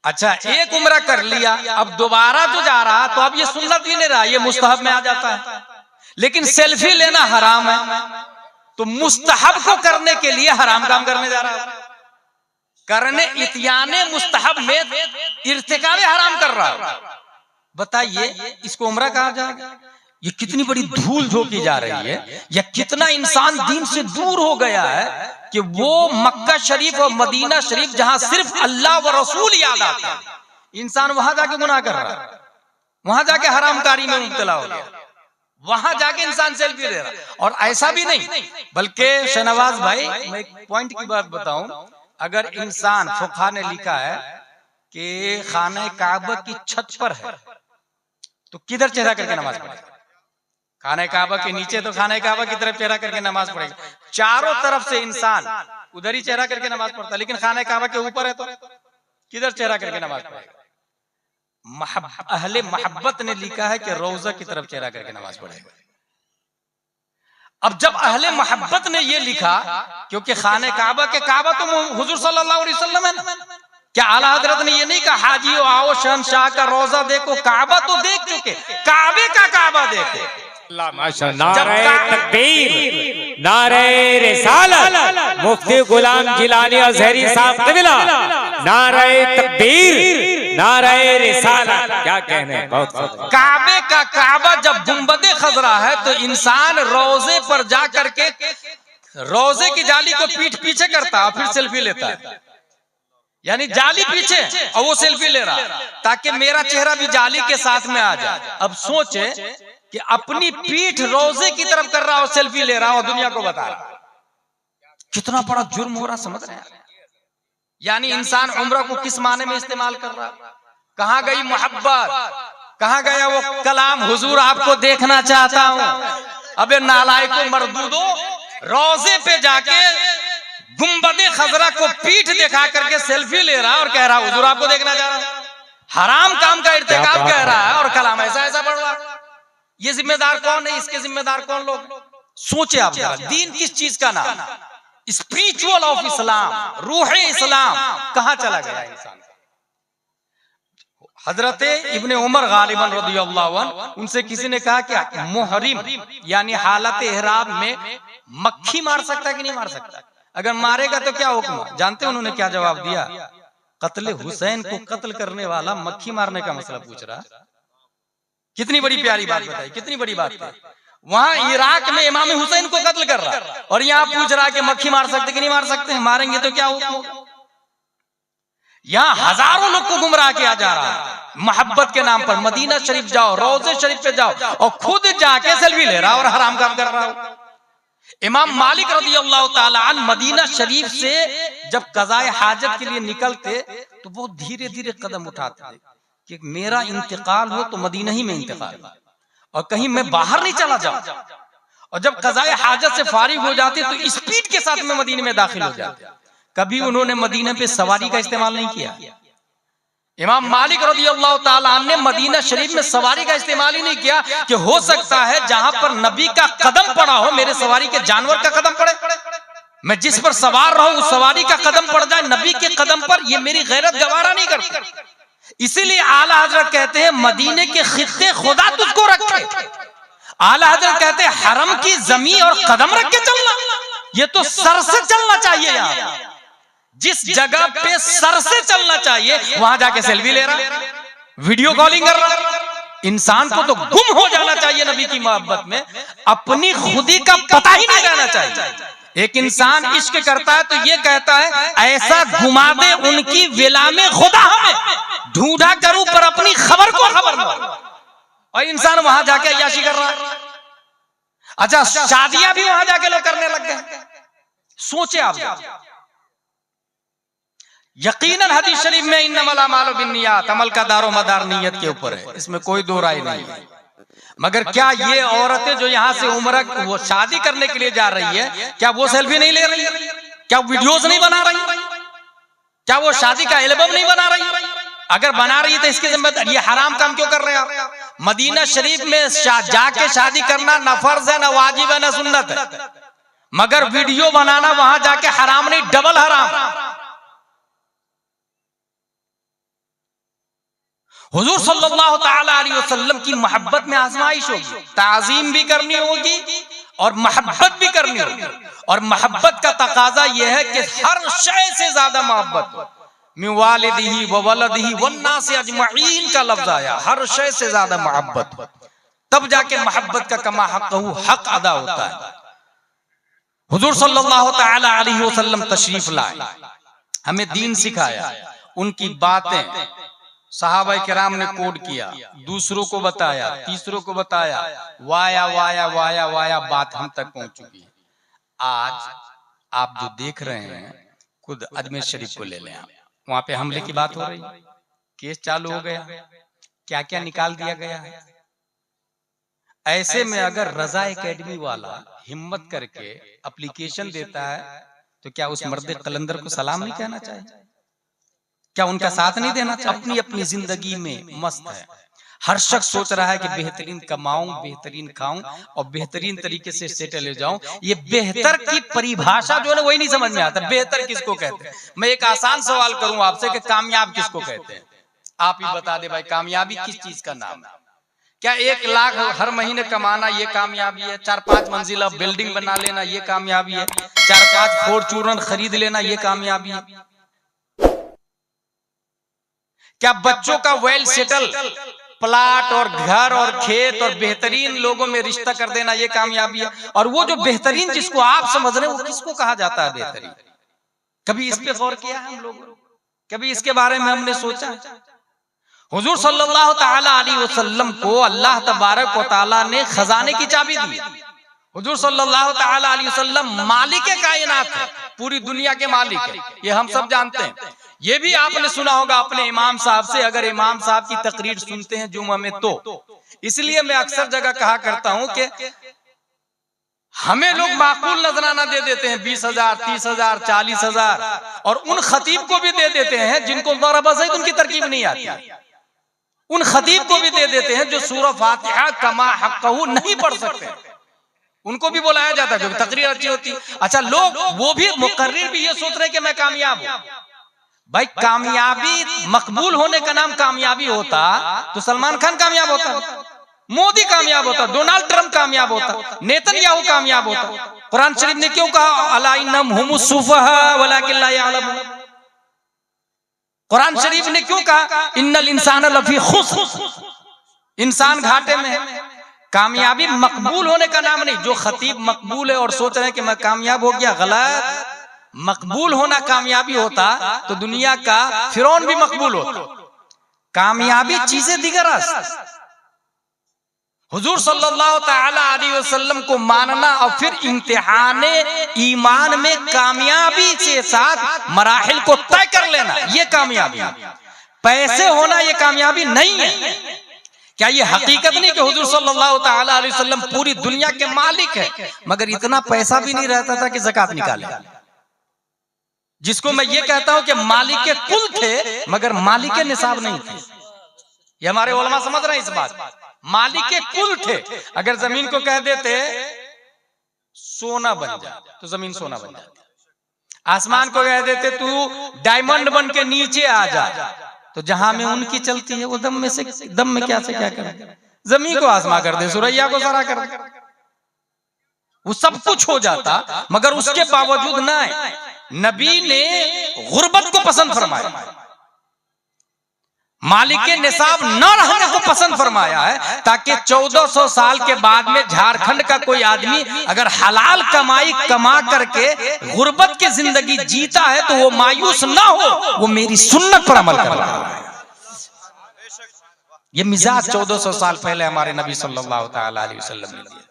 अच्छा, एक उम्रा कर लिया, अब दोबारा जो जा रहा तो अब ये सुन्नत ही नहीं रहा, ये मुस्तहब में आ जाता है। लेकिन सेल्फी लेना हराम है, तो मुस्तहब को करने के लिए हराम काम करने जा रहा है, करने इत्याने मुस्तहब में इर्तिकाब हराम कर रहा है। बताइए इसको उम्रा कहा जाएगा? ये कितनी बड़ी धूल झोंकी जा रही है, या कितना इंसान दीन से दूर हो गया है कि वो मक्का शरीफ और मदीना शरीफ जहां सिर्फ अल्लाह व रसूल याद आता है, इंसान वहां जाके गुनाह कर रहा है, वहां जाके हरामकारी में मुब्तला हो गया, वहां जाके इंसान सेल्फी ले रहा है। और ऐसा भी नहीं, बल्कि शहनवाज भाई मैं एक पॉइंट की बात बताऊं, अगर इंसान, फुक़हा ने लिखा है कि खाने काबा की छत पर है तो किधर चेहरा करके नमाज पढ़ेगा? खाने काबा के नीचे तो खाने काबा की तरफ चेहरा करके नमाज पढ़ेगा, चारों तरफ से इंसान उधर ही चेहरा करके नमाज पढ़ता है, लेकिन खाने काबा के ऊपर है तो किधर चेहरा करके नमाज पढ़ेगा? अहले मोहब्बत ने लिखा है कि रोजा की तरफ चेहरा करके नमाज पढ़ेगा। अब जब अहले मोहब्बत ने ये लिखा, क्योंकि खाने काबा के काबा तो हुजूर सल्लल्लाहु अलैहि वसल्लम है, क्या आला हजरत ने ये नहीं कहा हाजियो आओ शहंशाह का रोजा देखो? काबा तो देख चुके, काबे का काबा देखे। नारे तकबीर, नारे रिसालत, मुफ्ती गुलाम जिलानी अज़हरी साहब क़िबला, नारे तकबीर, नारे रिसालत। क्या कहने हैं, बहुत। काबे का काबा जब गुंबदे खजरा है तो इंसान रोजे पर जाकर के रोजे की जाली को पीठ पीछे करता है, फिर सेल्फी लेता है, यानी जाली पीछे और वो सेल्फी ले रहा ताकि मेरा चेहरा भी जाली के साथ में आ जाए। अब सोचे कि अपनी पीठ रोजे की तरफ कर रहा और सेल्फी ले रहा और दुनिया को बता रहा, कितना बड़ा जुर्म हो रहा, समझ रहे हैं? यानी इंसान उम्र को किस माने में इस्तेमाल कर रहा? कहां गई मोहब्बत, कहां गया वो कलाम, हुजूर आपको देखना चाहता हूं। अबे नालायको मर्दूदो, रोजे पे जाके गुंबदे खजरा को पीठ दिखा करके सेल्फी ले रहा और कह रहा हुजूर आपको देखना चाह रहा, हराम काम का इर्तिकाब कह रहा है और कलाम ऐसा ऐसा पढ़ रहा। ये जिम्मेदार कौन है? इसके जिम्मेदार कौन लोग? सोचे आप जरा, दीन किस चीज का नाम? स्पिरिचुअल ऑफ इस्लाम, रूह इस्लाम कहां चला गया इंसान? हजरत इब्ने उमर गालिबन रदियल्लाहु अन्हु, उनसे किसी ने कहा कि मुहरिम यानी हालत इहराम में मक्खी मार सकता है कि नहीं मार सकता? अगर मारेगा तो क्या हुक्म? जानते हैं उन्होंने क्या जवाब दिया? कत्ल हुसैन को कत्ल करने वाला मक्खी मारने का मसला पूछ रहा। कितनी बड़ी प्यारी बात बताई, कितनी बड़ी बात है। वहां इराक में इमाम हुसैन को कत्ल कर रहा और यहाँ पूछ रहा कि मक्खी मार सकते कि नहीं मार सकते? मारेंगे तो क्या हुक्म? यहाँ हजारों लोग को गुमराह किया जा रहा है मोहब्बत के नाम पर। मदीना शरीफ जाओ, रोजे शरीफ पे जाओ और खुद जाके सेल्फी ले रहा और हराम काम कर रहा हो। इमाम मालिक रज़ियल्लाहु ताला अन्हु मदीना शरीफ से जब कज़ाए हाजत के लिए निकलते तो वो धीरे धीरे कदम उठाते कि मेरा इंतकाल हो तो मदीना ही में इंतकाल, और कहीं मैं बाहर नहीं चला जाऊं। और जब कज़ाए हाजत से फारिग हो जाते तो स्पीड के साथ में मदीने में दाखिल हो जाते। कभी उन्होंने मदीने पे सवारी का इस्तेमाल नहीं किया। इमाम मालिक रज़ियल्लाहु ताला अन्हु ने मदीना शरीफ में सवारी का इस्तेमाल ही नहीं किया कि हो सकता है जहां पर नबी का कदम पड़ा हो मेरे सवारी के जानवर का कदम पड़े, मैं जिस पर सवार रहा हूं उस सवारी का कदम पड़ जाए नबी के कदम पर, ये मेरी गैरत गवारा नहीं करती। इसीलिए आला हजरत कहते हैं मदीने के खित्ते खुदा तुझको रखे। आला हजरत कहते हैं हरम की जमीन और कदम रख के चलना, ये तो सर से चलना चाहिए। यहाँ जिस जगह पे सर से चलना चाहिए वहां जाके सेल्फी ले रहा, वीडियो कॉलिंग कर रहा। इंसान को तो गुम हो जाना चाहिए नबी की मोहब्बत में, अपनी खुदी का पता ही नहीं रहना चाहिए। एक इंसान इश्क करता है तो ये कहता है ऐसा घुमा दे उनकी विला में खुदा हमें, ढूंढा करूं पर अपनी खबर को खबर न हो। और इंसान वहां जाके अय्याशी कर रहा है। अच्छा, शादियां भी वहां जाके लोग करने लग गए। सोचे आप, यकीनन हदीस शरीफ में इन्नमल अमालु बिन्नियात, अमल का दारो मदार नियत के ऊपर है, इसमें कोई दो राय नहीं है। मगर क्या ये औरतें जो यहाँ से उम्र वो शादी करने के लिए जा रही है, क्या वो सेल्फी नहीं ले रही? क्या वीडियोस नहीं बना रही? क्या वो शादी का एल्बम नहीं बना रही? अगर बना रही है तो इसके जिम्मेदार, ये हराम काम क्यों कर रहे हैं आप? मदीना शरीफ में जाके शादी करना न फर्ज है, न वाजिब है, न सुन्नत है, मगर वीडियो बनाना वहां जाके हराम नहीं, डबल हराम। हुजूर सल्लल्लाहु ताला अलैहि वसल्लम की मोहब्बत में आजमाइश होगी, ताजीम भी करनी होगी और मोहब्बत भी करनी होगी। और मोहब्बत का तकाजा यह है कि हर शय से ज्यादा मोहब्बत, मिन वालिदिही व वलदिही वन्नास अजमईन का लफ्ज आया, हर शय से ज्यादा मोहब्बत, तब जाके मोहब्बत का कमा हक़हू हक अदा होता है। हुजूर सल्लल्लाहु ताला अलैहि वसल्लम तशरीफ लाए, हमें दीन सिखाया, उनकी बातें सहाबाए किराम ने कोड किया, दूसरों को बताया, तीसरों को बताया, वाया वाया वाया वाया बात हम तक पहुंच चुकी है। आज आप जो देख रहे हैं, खुद अजमेर शरीफ को ले लें, वहां पे हमले की बात हो रही, केस चालू हो गया, क्या क्या निकाल दिया गया है। ऐसे में अगर रजा एकेडमी वाला हिम्मत करके एप्लीकेशन देता है तो क्या उस मर्द कलंदर को सलाम नहीं कहना चाहिए? क्या उनका साथ नहीं देना चाहिए? अपनी अपनी जिंदगी में मस्त है, हर शख्स सोच रहा है कि बेहतरीन कमाऊं, बेहतरीन खाऊं और बेहतरीन तरीके से सेटल हो जाऊं। ये बेहतर की परिभाषा जो है वही नहीं समझ में आता, बेहतर किसको कहते हैं। मैं एक आसान सवाल करूं आपसे कि कामयाब किसको कहते हैं? आप ही बता दे भाई, कामयाबी किस चीज का नाम है? क्या 1 लाख हर महीने कमाना ये कामयाबी है? 4-5 मंजिला बिल्डिंग बना लेना ये कामयाबी है? 4-5 फॉर्च्यूनर खरीद लेना ये कामयाबी है? क्या बच्चों का वेल सेटल प्लाट और घर और खेत और बेहतरीन लोगों में रिश्ता कर देना ये कामयाबी है? और वो जो बेहतरीन जिसको आप समझ रहे हैं वो किसको कहा जाता है बेहतरीन? कभी इस पे गौर किया है हम लोगों ने? कभी इसके बारे में हमने सोचा? हुजूर सल्लल्लाहु ताला अलैहि वसल्लम को अल्लाह तबारक व तआला ने खजाने की चाबी दी। हुजूर सल्लल्लाहु ताला अलैहि वसल्लम मालिक कायनात है, पूरी दुनिया के मालिक है, ये हम सब जानते हैं। ये भी आपने सुना होगा अपने इमाम साहब से, अगर इमाम साहब की तकरीर सुनते हैं जुमा में तो। इसलिए मैं अक्सर जगह कहा करता हूं कि हमें लोग माकूल नजराना दे देते हैं 20,000, 30,000, 40,000 और उन खतीब को भी दे देते हैं जिनको उनकी तरकीब नहीं आती। उन खतीब को भी दे देते हैं जो सूरह फातिहा कमा हक़हू नहीं पढ़ सकते, उनको भी बुलाया जाता है क्योंकि तकरीर अच्छी होती। अच्छा, लोग वो भी मुकर्रिर भी ये सोच रहे हैं कि मैं कामयाब हूं। भाई, कामयाबी मकबूल होने का नाम कामयाबी होता तो सलमान खान कामयाब होता, मोदी कामयाब होता, डोनाल्ड ट्रंप कामयाब होता, नेतन्याहू कामयाब होता। कुरान शरीफ ने क्यों कहा अला इन्नहुम हुमुस सुफहा वलाकिन ला यअलमून? कुरान शरीफ ने क्यों कहा इन्नल इंसान लफी खुस्र, इंसान घाटे में है। कामयाबी मकबूल होने का नाम नहीं। जो खतीब मकबूल है और सोच रहे हैं कि मैं कामयाब हो गया, गलत। मकबूल होना कामयाबी होता तो दुनिया का फिरौन भी मकबूल होता। कामयाबी चीजें दिगर। हुजूर सल्लल्लाहु ताला अलैहि वसल्लम को मानना और फिर इम्तिहाने ईमान में कामयाबी के साथ मराहिल को तय कर लेना, ये कामयाबी है। पैसे होना ये कामयाबी नहीं है। क्या ये हकीकत नहीं कि हुजूर सल्लल्लाहु ताला अलैहि वसल्लम पूरी दुनिया के मालिक है, मगर इतना पैसा भी नहीं रहता था कि ज़कात निकाले? जिसको मैं ये कहता हूं कि मालिक के कुल थे मगर मालिक के निसाब नहीं थे। ये हमारे उलमा समझ रहे हैं इस बात। मालिक के कुल थे। अगर जमीन को कह देते सोना बन जा तो जमीन सोना बन जाती, आसमान को कह देते तू डायमंड बन के नीचे आ जा, तो जहां में उनकी चलती है वो दम में क्या से क्या करे, जमीन को आसमा कर दे, सुरैया को सरा कर दे, वो सब कुछ हो जाता। मगर उसके बावजूद ना नबी ने गुर्बत को पसंद फरमाया, मालिक निसाब न रहने को पसंद फरमाया है, ताकि 1400 साल के बाद में झारखंड का कोई आदमी अगर हलाल कमाई कमा करके गुर्बत की जिंदगी जीता है तो वो मायूस ना हो, वो मेरी सुन्नत पर अमल कर रहा है। ये मिजाज 1400 साल पहले हमारे नबी सल्लल्लाहु तआला अलैहि वसल्लम ने दिया।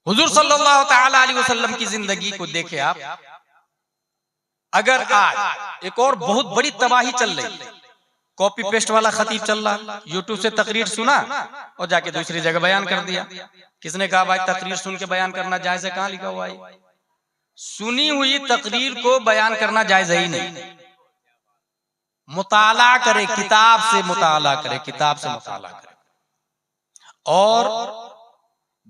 हुजूर सल्लल्लाहु तआला अलैहि वसल्लम की जिंदगी को देखे आप। अगर आज एक और बहुत बड़ी तबाही चल रही, कॉपी पेस्ट वाला खतीब चल रहा, यूट्यूब से तकरीर सुना और जाके दूसरी जगह बयान कर दिया। किसने कहा भाई तकरीर सुन के बयान करना जायज है? कहां लिखा हुआ है? सुनी हुई तकरीर को बयान करना जायज ही नहीं। मुताला करे, किताब से मुताला करे, किताब से मुताला करे। और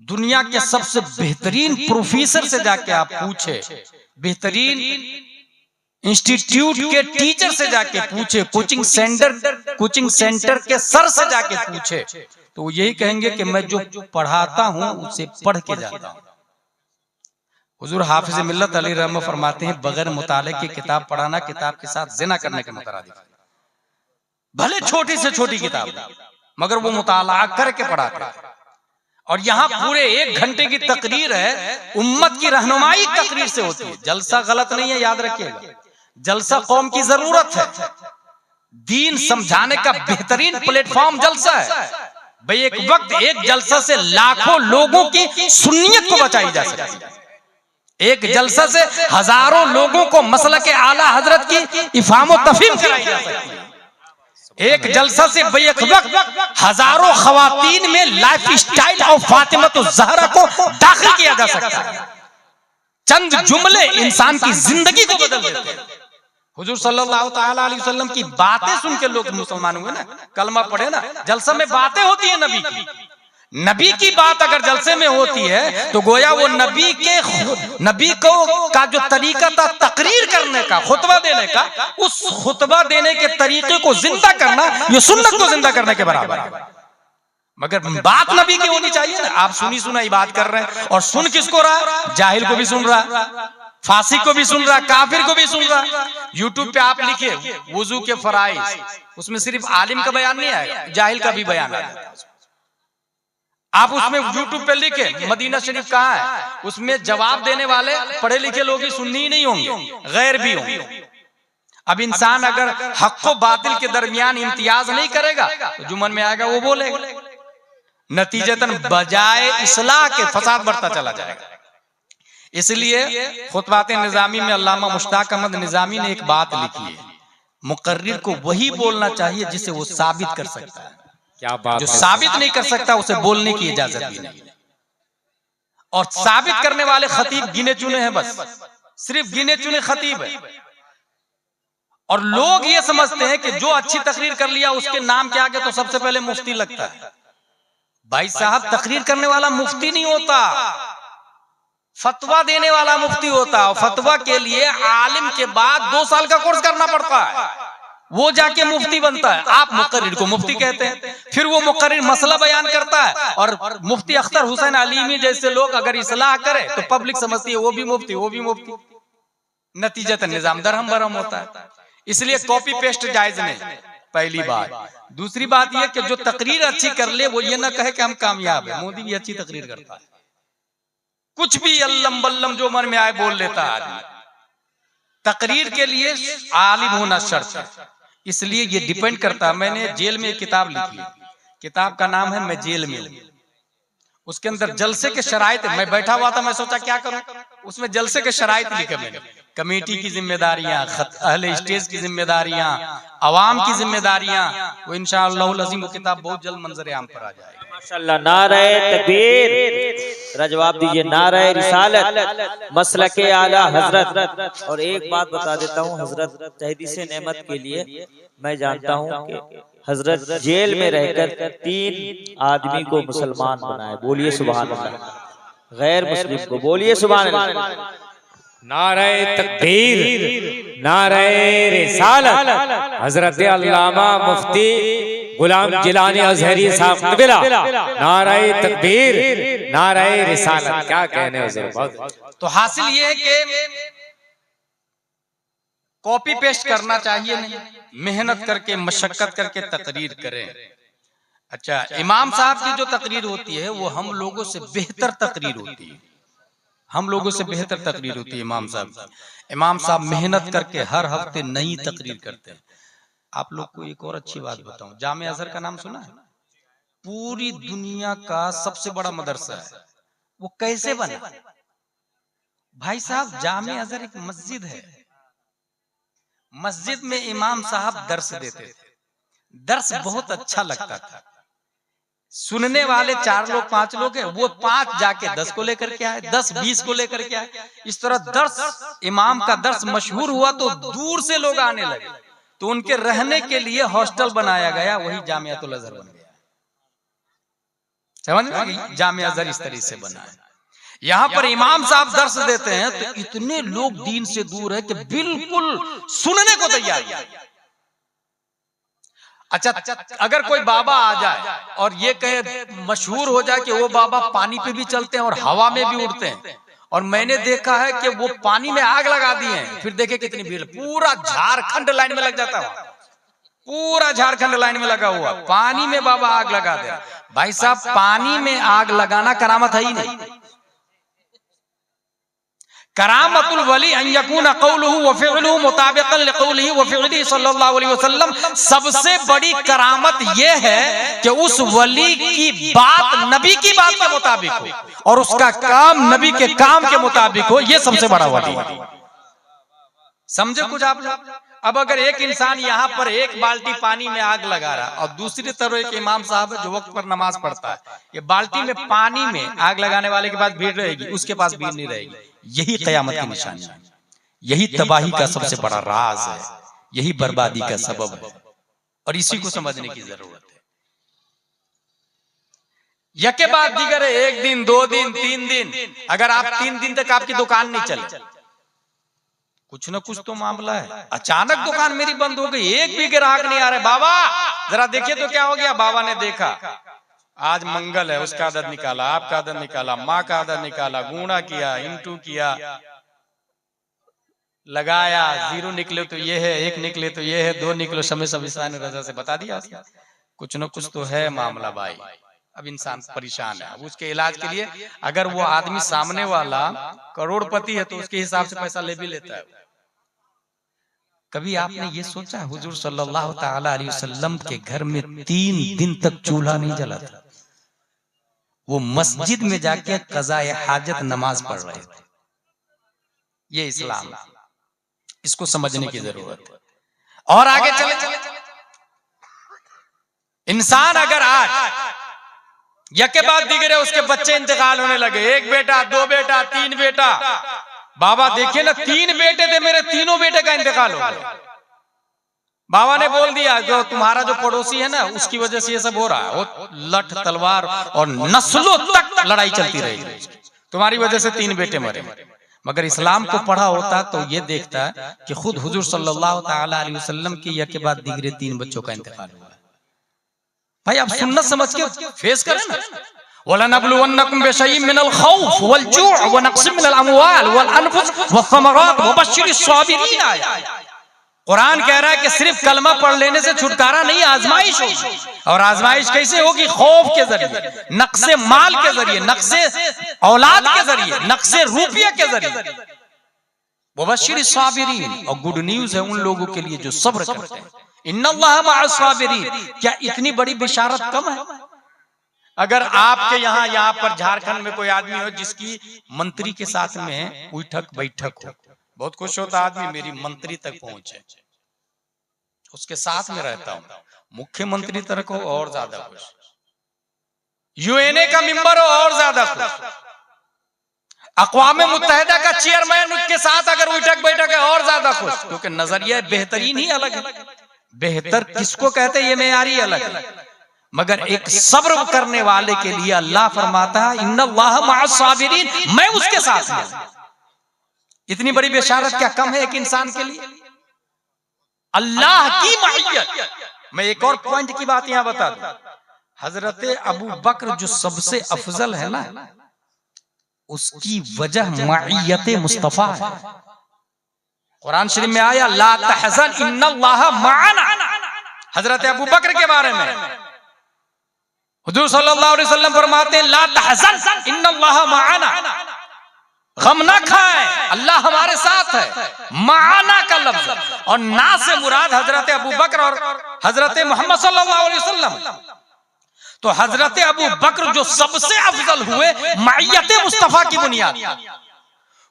दुनिया के सबसे बेहतरीन प्रोफेसर से जाके आप पूछे, बेहतरीन इंस्टीट्यूट के टीचर से जाके पूछे, कोचिंग सेंटर के सर से जाके पूछे, तो वो यही कहेंगे कि मैं जो पढ़ाता हूं उसे पढ़ के जाता हूं। हुजूर हाफिज मिल्लत अली रहमा फरमाते हैं, बगैर मुताले की किताब पढ़ाना किताब के साथ जिना करने के मुतरादिफ है। भले छोटी से छोटी किताब मगर वो मुताला करके पढ़ाते हैं। और यहाँ पूरे 1 घंटे की तकरीर है, उम्मत की रहनुमाई तकरीर से होती है। जलसा गलत नहीं है, याद रखिएगा, जलसा कौम की जरूरत है। दीन समझाने का बेहतरीन प्लेटफॉर्म जलसा है। भाई एक वक्त एक जलसा से लाखों लोगों की सुन्नियत को बचाई जा सकती है। एक जलसा से हजारों लोगों को मसलक आला हजरत की इफाम व तफहीम कराई जा सकती है। एक जलसा से एक वक्त हजारों खवातीन में लाइफ स्टाइल और फातिमा ज़हरा को दाखिल किया जा सकता है। चंद जुमले इंसान की जिंदगी को बदल देते हैं। हुजूर सल्लल्लाहु तआला अलैहि वसल्लम की बातें सुन के लोग मुसलमान हुए ना, कलमा पढ़े ना। जलसा में बातें होती है नबी की, नबी की बात अगर जलसे में होती है तो गोया वो नबी को का जो तरीका था तकरीर करने का, खुतबा देने का, उस खुतबा देने के तरीके को जिंदा करना ये सुन्नत को जिंदा करने के बराबर है। मगर बात नबी की होनी चाहिए ना। आप सुनी सुनाई बात कर रहे हैं, और सुन किसको रहा? जाहिल को भी सुन रहा, फासी को भी सुन रहा, काफिर को भी सुन रहा। यूट्यूब पे आप लिखे वुजू के फराइज, उसमें सिर्फ आलिम का बयान नहीं आएगा, जाहिल का भी बयान आएगा। आप उसमें यूट्यूब पे लिखे मदीना शरीफ कहाँ है, उसमें जवाब देने वाले पढ़े लिखे लोग ही सुन्नी ही नहीं होंगे, गैर भी होंगे। अब इंसान अगर हक को बातिल के दरमियान इम्तियाज नहीं करेगा तो जो मन में आएगा वो बोलेगा। नतीजतन बजाय इस्लाह के फसाद बढ़ता चला जाएगा। इसलिए खुतबात निजामी में अल्लामा मुश्ताक अहमद निजामी ने एक बात लिखी है, मुकर्रिर को वही बोलना चाहिए जिसे वो साबित कर सकता है। क्या बात, जो साबित नहीं कर सकता उसे बोलने की इजाजत भी नहीं। और साबित करने वाले खतीब गिने चुने हैं, बस सिर्फ गिने चुने खतीब है। और लोग ये समझते हैं कि जो अच्छी तकरीर कर लिया उसके नाम के आगे तो सबसे पहले मुफ्ती लगता है। भाई साहब, तकरीर करने वाला मुफ्ती नहीं होता, फतवा देने वाला मुफ्ती होता। और फतवा के लिए आलिम के बाद 2 साल का कोर्स करना पड़ता है, वो जाके मुफ्ती बनता है। आप मुकर्रिर को मुफ्ती कहते हैं, फिर वो मुकर्रिर मसला बयान करता है। और मुफ्ती अख्तर हुसैन अलीमी जैसे लोग अगर इस्लाह करे तो पब्लिक समझती है वो भी मुफ्ती, वो भी मुफ्ती। नतीजतन निजाम दरहम बरहम होता है। इसलिए कॉपी पेस्ट जायज नहीं, पहली बात। दूसरी बात यह कि जो तकरीर अच्छी कर ले वो ये ना कहे कि हम कामयाब है। मोदी भी अच्छी तकरीर करता है, कुछ भी अल्लम बल्लम जो मन में आए बोल लेता है आदमी। तकरीर के लिए आलिम होना शर्त है। इसलिए ये डिपेंड करता है। मैंने जेल में एक किताब लिखी, किताब का नाम है मैं जेल में हूं। उसके अंदर जलसे के शराइत, मैं बैठा हुआ था, मैं सोचा क्या करूं, उसमें जलसे के शराइत लिखे मैंने। कमेटी की जिम्मेदारियां, अहले स्टेज की जिम्मेदारियां, अवाम की जिम्मेदारियां, वो इंशाअल्लाह अज़ीम वो किताब बहुत जल्द मंजर आम पर आ जाएगी। माशाअल्लाह। नारे तकबीर, जवाब दीजिए नारे रिसालत, मसलके आला हजरत। और एक बात बता देता हूँ, हजरत तहदीसे नेमत के लिए मैं जानता हूँ कि हजरत जेल में रहकर 3 आदमी को मुसलमान बनाए। बोलिए सुभान अल्लाह। गैर मुस्लिम को बोलिए सुभान अल्लाह। नारे तकबीर, नारे रिसालत। हजरत अल्लामा मुफ्ती गुलाम जिलानी अजहरी साहब कबिला, नारे तकबीर, नारे रिसालत। क्या कहने हुजूर। बहुत तो हासिल ये है कि कॉपी पेस्ट करना चाहिए नहीं, मेहनत करके मशक्कत करके तकरीर करें। अच्छा, इमाम साहब की जो तकरीर होती है वो हम लोगों से बेहतर तकरीर होती है, हम लोगों से बेहतर तकरीर होती है इमाम साहब की। इमाम साहब मेहनत करके हर हफ्ते नई तकरीर करते हैं। आप लोग को एक और अच्छी बात बताऊं, जामे अजहर का नाम सुना है? पूरी दुनिया का सबसे बड़ा मदरसा है। वो कैसे बना? भाई साहब, जामे अजहर एक मस्जिद है, मस्जिद में इमाम साहब दर्स देते थे। दर्स बहुत अच्छा लगता था। सुनने वाले 4 लोग 5 लोग हैं, वो 5 जाके 10 को लेकर के आए, 10 20 को लेकर के आए। इस तरह दर्स, इमाम का दर्स मशहूर हुआ तो दूर से लोग आने लगे, तो उनके रहने के लिए हॉस्टल बनाया गया, वही जामियातुल अजहर बन गया। समझ में? जामिया अजहर इस तरह से बना है। यहाँ पर इमाम साहब दर्स देते हैं तो इतने लोग दीन से दूर है कि बिल्कुल सुनने को तैयार है। अच्छा, अगर कोई बाबा आ जाए और ये कहे, मशहूर हो जाए कि वो बाबा पानी पे भी चलते हैं और हवा में भी उड़ते हैं, और मैंने देखा है कि वो पानी में आग लगा दी है, फिर देखे कितनी भीड़, पूरा झारखंड लाइन में लग जाता है, पूरा झारखंड लाइन में लगा हुआ, पानी में बाबा आग लगा दे। भाई साहब, पानी में आग लगाना करामत है ही नहीं। करामतुल वली अन यकून क़ौलुहु व फ़िअलुहु मुताबिक़न लिक़ौलिही व फ़िअलिही सल्लल्लाहु अलैहि वसल्लम। सबसे बड़ी करामत यह है कि उस वली की बात नबी की बात के मुताबिक हो और उसका काम नबी के काम के मुताबिक हो, यह सबसे बड़ा वली है। समझे कुछ आप लोग? अब अगर एक इंसान यहाँ पर एक बाल्टी पानी में आग लगा रहा और दूसरी तरफ एक इमाम साहब है जो वक्त पर नमाज पढ़ता है, ये बाल्टी में पानी में आग लगाने वाले के पास भीड़ रहेगी, उसके पास भीड़ नहीं रहेगी। यही क़यामत की निशानी है, यही तबाही का सबसे बड़ा राज है, यही बर्बादी का सबब है, और इसी को समझने की जरूरत है। यके बाद दीगर, 1 दिन 2 दिन 3 दिन, अगर आप 3 दिन तक आपकी दुकान नहीं चले, कुछ न कुछ तो मामला है। अचानक दुकान मेरी बंद हो गई, एक भी ग्राहक नहीं आ रहे, बाबा जरा देखिए तो क्या हो गया। बाबा ने देखा, आज मंगल है, उसका आदत निकाला, आपका आदत निकाला, माँ का आदत निकाला, गुणा किया, इंटू किया, लगाया, 0 निकले तो ये है, 1 निकले तो ये है, 2 निकले, समय सब रजा से बता दिया। कुछ न कुछ तो है मामला भाई। अब इंसान परेशान है। अब उसके इलाज के लिए अगर वो आदमी सामने वाला करोड़पति है तो उसके हिसाब से पैसा ले भी लेता है। कभी आपने ये सोचा हुजूर सल्लल्लाहु ताला अलैहि वसल्लम के घर में 3 दिन तक चूल्हा नहीं जला था? वो मस्जिद में जाके कज़ाए हाजत नमाज पढ़ रहे थे। ये इस्लाम, इसको समझने की जरूरत है। और आगे चले, इंसान अगर आज यके बाद दिगरे उसके बच्चे इंतकाल होने लगे, 1 बेटा 2 बेटा 3 बेटा, बाबा देखिए ना 3 बेटे थे मेरे, तीनों बेटे का इंतकाल हो गया। बाबा ने बोल दिया जो तुम्हारा जो पड़ोसी है ना उसकी वजह से ये सब हो रहा है, वो लठ तलवार और नस्लों तक लड़ाई चलती रहेगी, तुम्हारी वजह से 3 बेटे मरे। मगर इस्लाम को पढ़ा होता तो ये देखता कि खुद हुजूर सल्लल्लाहु ताला अलैहि वसल्लम की यके बाद दिगरे 3 बच्चों का इंतकाल हुआ। भाई आप सुन्नत समझ के फेस करें ना। वलनब्लुवन्नकुम बिशैइन मिनल खौफ वल जूअ व नक्सिम मिनल अमवाल वल अनफुस वस्समरात वबश्शिरिस साबिरीन। कुरान कह रहा है कि सिर्फ कलमा पढ़ लेने से छुटकारा नहीं, आजमाइश होगी। और आजमाइश कैसे होगी? खौफ के जरिए, नक्शे माल के जरिए, नक्शे औलाद के जरिए, नक्शे रुपये के जरिए। वबश्शिरिस साबिरीन, और गुड न्यूज है उन लोगों के लिए जो सब्र करते हैं। इन्नल्लाह मअस साबिरीन। क्या इतनी बड़ी बिशारत कम है? अगर आपके यहाँ पर झारखंड में कोई आदमी हो जिसकी मंत्री के साथ में उठक बैठक हो, बहुत खुश होता आदमी मेरी मंत्री तक पहुंचे, उसके साथ में रहता हूं, मुख्यमंत्री तक हो और ज्यादा खुश, यूएनए का मेंबर हो और ज्यादा खुश, अक़वाम मुत्तहिदा का चेयरमैन के साथ अगर उठक बैठक है और ज्यादा खुश, क्योंकि नजरिया बेहतरीन ही अलग है। बेहतर किसको कहते हैं ये मेयारी अलग है, मगर एक सब्र करने वाले के लिए अल्लाह फरमाता है इन्नल्लाह मअस साबिरीन, मैं उसके साथ हूं। इतनी बड़ी बेशारत क्या कम है एक इंसान के लिए? अल्लाह की मईयत। मैं एक और पॉइंट की बात यहां बता दूं, हजरत अबू बकर जो सबसे अफजल है ना, उसकी वजह मईयत मुस्तफा है। कुरान शरीफ में आया ला तहज़न इन्नल्लाह मअना। हजरत अबू बकर के बारे में हुजूर सल्लल्लाहु अलैहि वसल्लम फरमाते हैं ला तहज़न इन्नल्लाह मअना, गम ना खाएं, अल्लाह हमारे साथ है। मआना का लफ्ज और ना से मुराद हजरत अबू बकर और हजरत मोहम्मद सल्लल्लाहु अलैहि वसल्लम। तो हजरत अबू बकर जो सबसे अफजल हुए मईयत मुस्तफा की बुनियाद,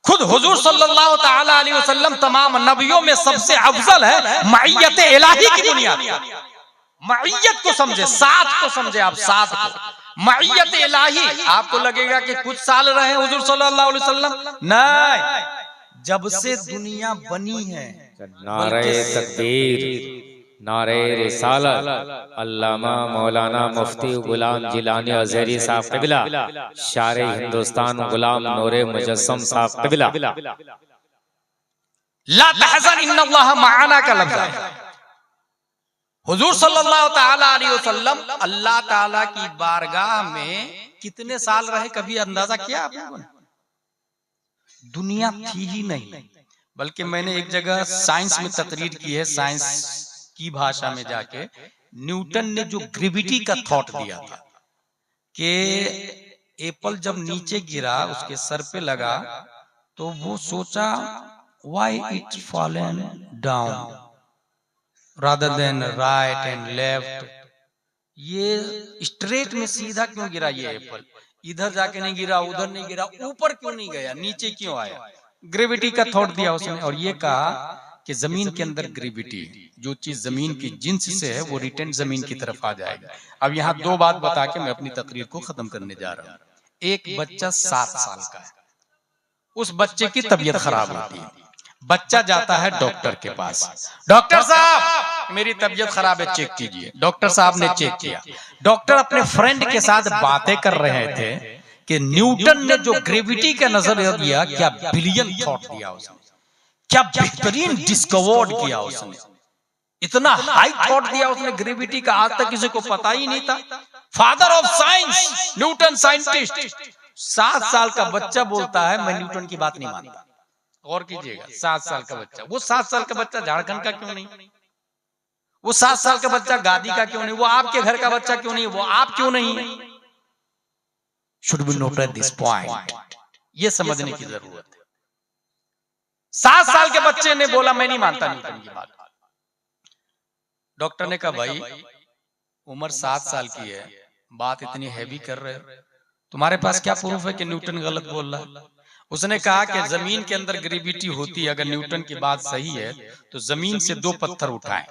खुद हुजूर सल्लल्लाहु ताला अलैहि वसल्लम तमाम नबियों में सबसे अफजल है मईयत इलाही की बुनियाद। मईयत को समझे, साथ को समझे आप, साथ को मईयत इलाही। आपको लगेगा कि कुछ साल रहे हुजूर सल्लल्लाहु अलैहि वसल्लम, नहीं, जब से दुनिया बनी है। नारे तकबीर, नारे रिसालत, अल्लामा मौलाना मुफ्ती गुलाम जिलानी अज़हरी साहब क़िबला, शारे हिंदुस्तान गुलाम नूरे मुजस्सम साहब क़िबला। ला तहज़न इन्नल्लाह मअना का लफ्ज़ है। हुजूर सल्लल्लाहु ताला अलैहि वसल्लम अल्लाह ताला की बारगाह में कितने साल रहे, कभी अंदाजा किया आप लोगों ने? दुनिया थी ही नहीं, बल्कि मैंने एक जगह साइंस में तकरीर की है, साइंस की भाषा में जाके न्यूटन ने जो ग्रेविटी का थॉट दिया था कि एप्पल जब नीचे गिरा उसके सर पे लगा तो वो सोचा why it fallen down rather than right and left, ये स्ट्रेट में सीधा क्यों गिरा ये एप्पल? इधर जाके नहीं गिरा, उधर नहीं गिरा, ऊपर क्यों नहीं गया, नीचे क्यों आया? ग्रेविटी का थॉट दिया उसने और ये कहा कि जमीन के अंदर ग्रेविटी, जो चीज जमीन की जिन्स से है वो रिटर्न जमीन की तरफ आ जाएगा। अब यहाँ दो बात बता के मैं अपनी तकरीर को खत्म करने जा रहा हूँ। एक बच्चा 7 साल का है, उस बच्चे की तबीयत खराब होती है, बच्चा जाता है डॉक्टर के पास, डॉक्टर साहब मेरी तबीयत खराब है, चेक कीजिए। डॉक्टर साहब ने चेक किया। डॉक्टर अपने फ्रेंड के साथ बातें कर रहे थे कि न्यूटन ने जो ग्रेविटी का नजरिया दिया, क्या बिलियन थॉट दिया उसने, क्या बेहतरीन डिस्कवर्ड किया उसने, इतना हाई थॉट दिया उसने ग्रेविटी का, आज तक किसी को पता ही नहीं था। Father of science, Newton scientist. 7 साल का बच्चा बोलता है मैं न्यूटन की बात नहीं मानता। और कीजिएगा, 7 साल का बच्चा, वो 7 साल का बच्चा झारखंड का क्यों नहीं, वो 7 साल का बच्चा गादी का क्यों नहीं, वो आपके घर का बच्चा क्यों नहीं, वो आप क्यों नहीं? Should be noted this point, ये समझने की जरूरत है। 7 साल के बच्चे ने बोला मैं नहीं मानता न्यूटन की बात। डॉक्टर ने कहा भाई उम्र 7 साल की है, बात इतनी हैवी कर रहे हो, तुम्हारे पास क्या प्रूफ है कि न्यूटन गलत बोल रहा है? उसने कहा कि जमीन के अंदर ग्रेविटी होती है, अगर न्यूटन की बात सही है तो जमीन से 2 पत्थर उठाएं,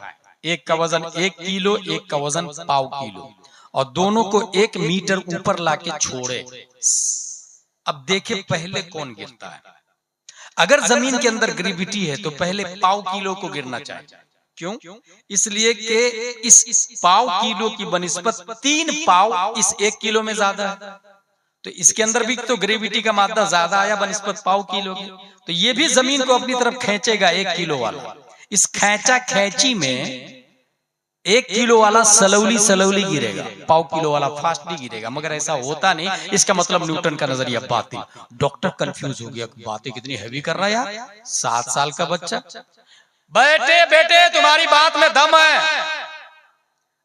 एक का वजन 1 किलो, एक का वजन 1.25 किलो, और दोनों को 1 मीटर ऊपर लाके छोड़े। अब देखे पहले कौन गिरता है। अगर जमीन के अंदर ग्रेविटी है तो पहले 1.25 किलो को गिरना चाहिए। क्यों? इसलिए कि इस 1.25 किलो की बनिस्बत 3 पाव इस 1 किलो में ज्यादा है, तो इसके अंदर भी तो ग्रेविटी का मात्रा ज्यादा आया बनिस्बत 1.25 किलो की, तो ये भी जमीन को अपनी तरफ खींचेगा 1 किलो वाला। इस खैंचा खैंची में 1 किलो वाला सलौली गिरेगा, 1.25 किलो वाला फास्टली गिरेगा, मगर ऐसा होता नहीं। इसका मतलब न्यूटन का नजरिया बातिल। डॉक्टर कंफ्यूज हो गया, बातें कितनी हैवी कर रहा है यार, 7 साल का बच्चा। बेटे तुम्हारी बात में दम है।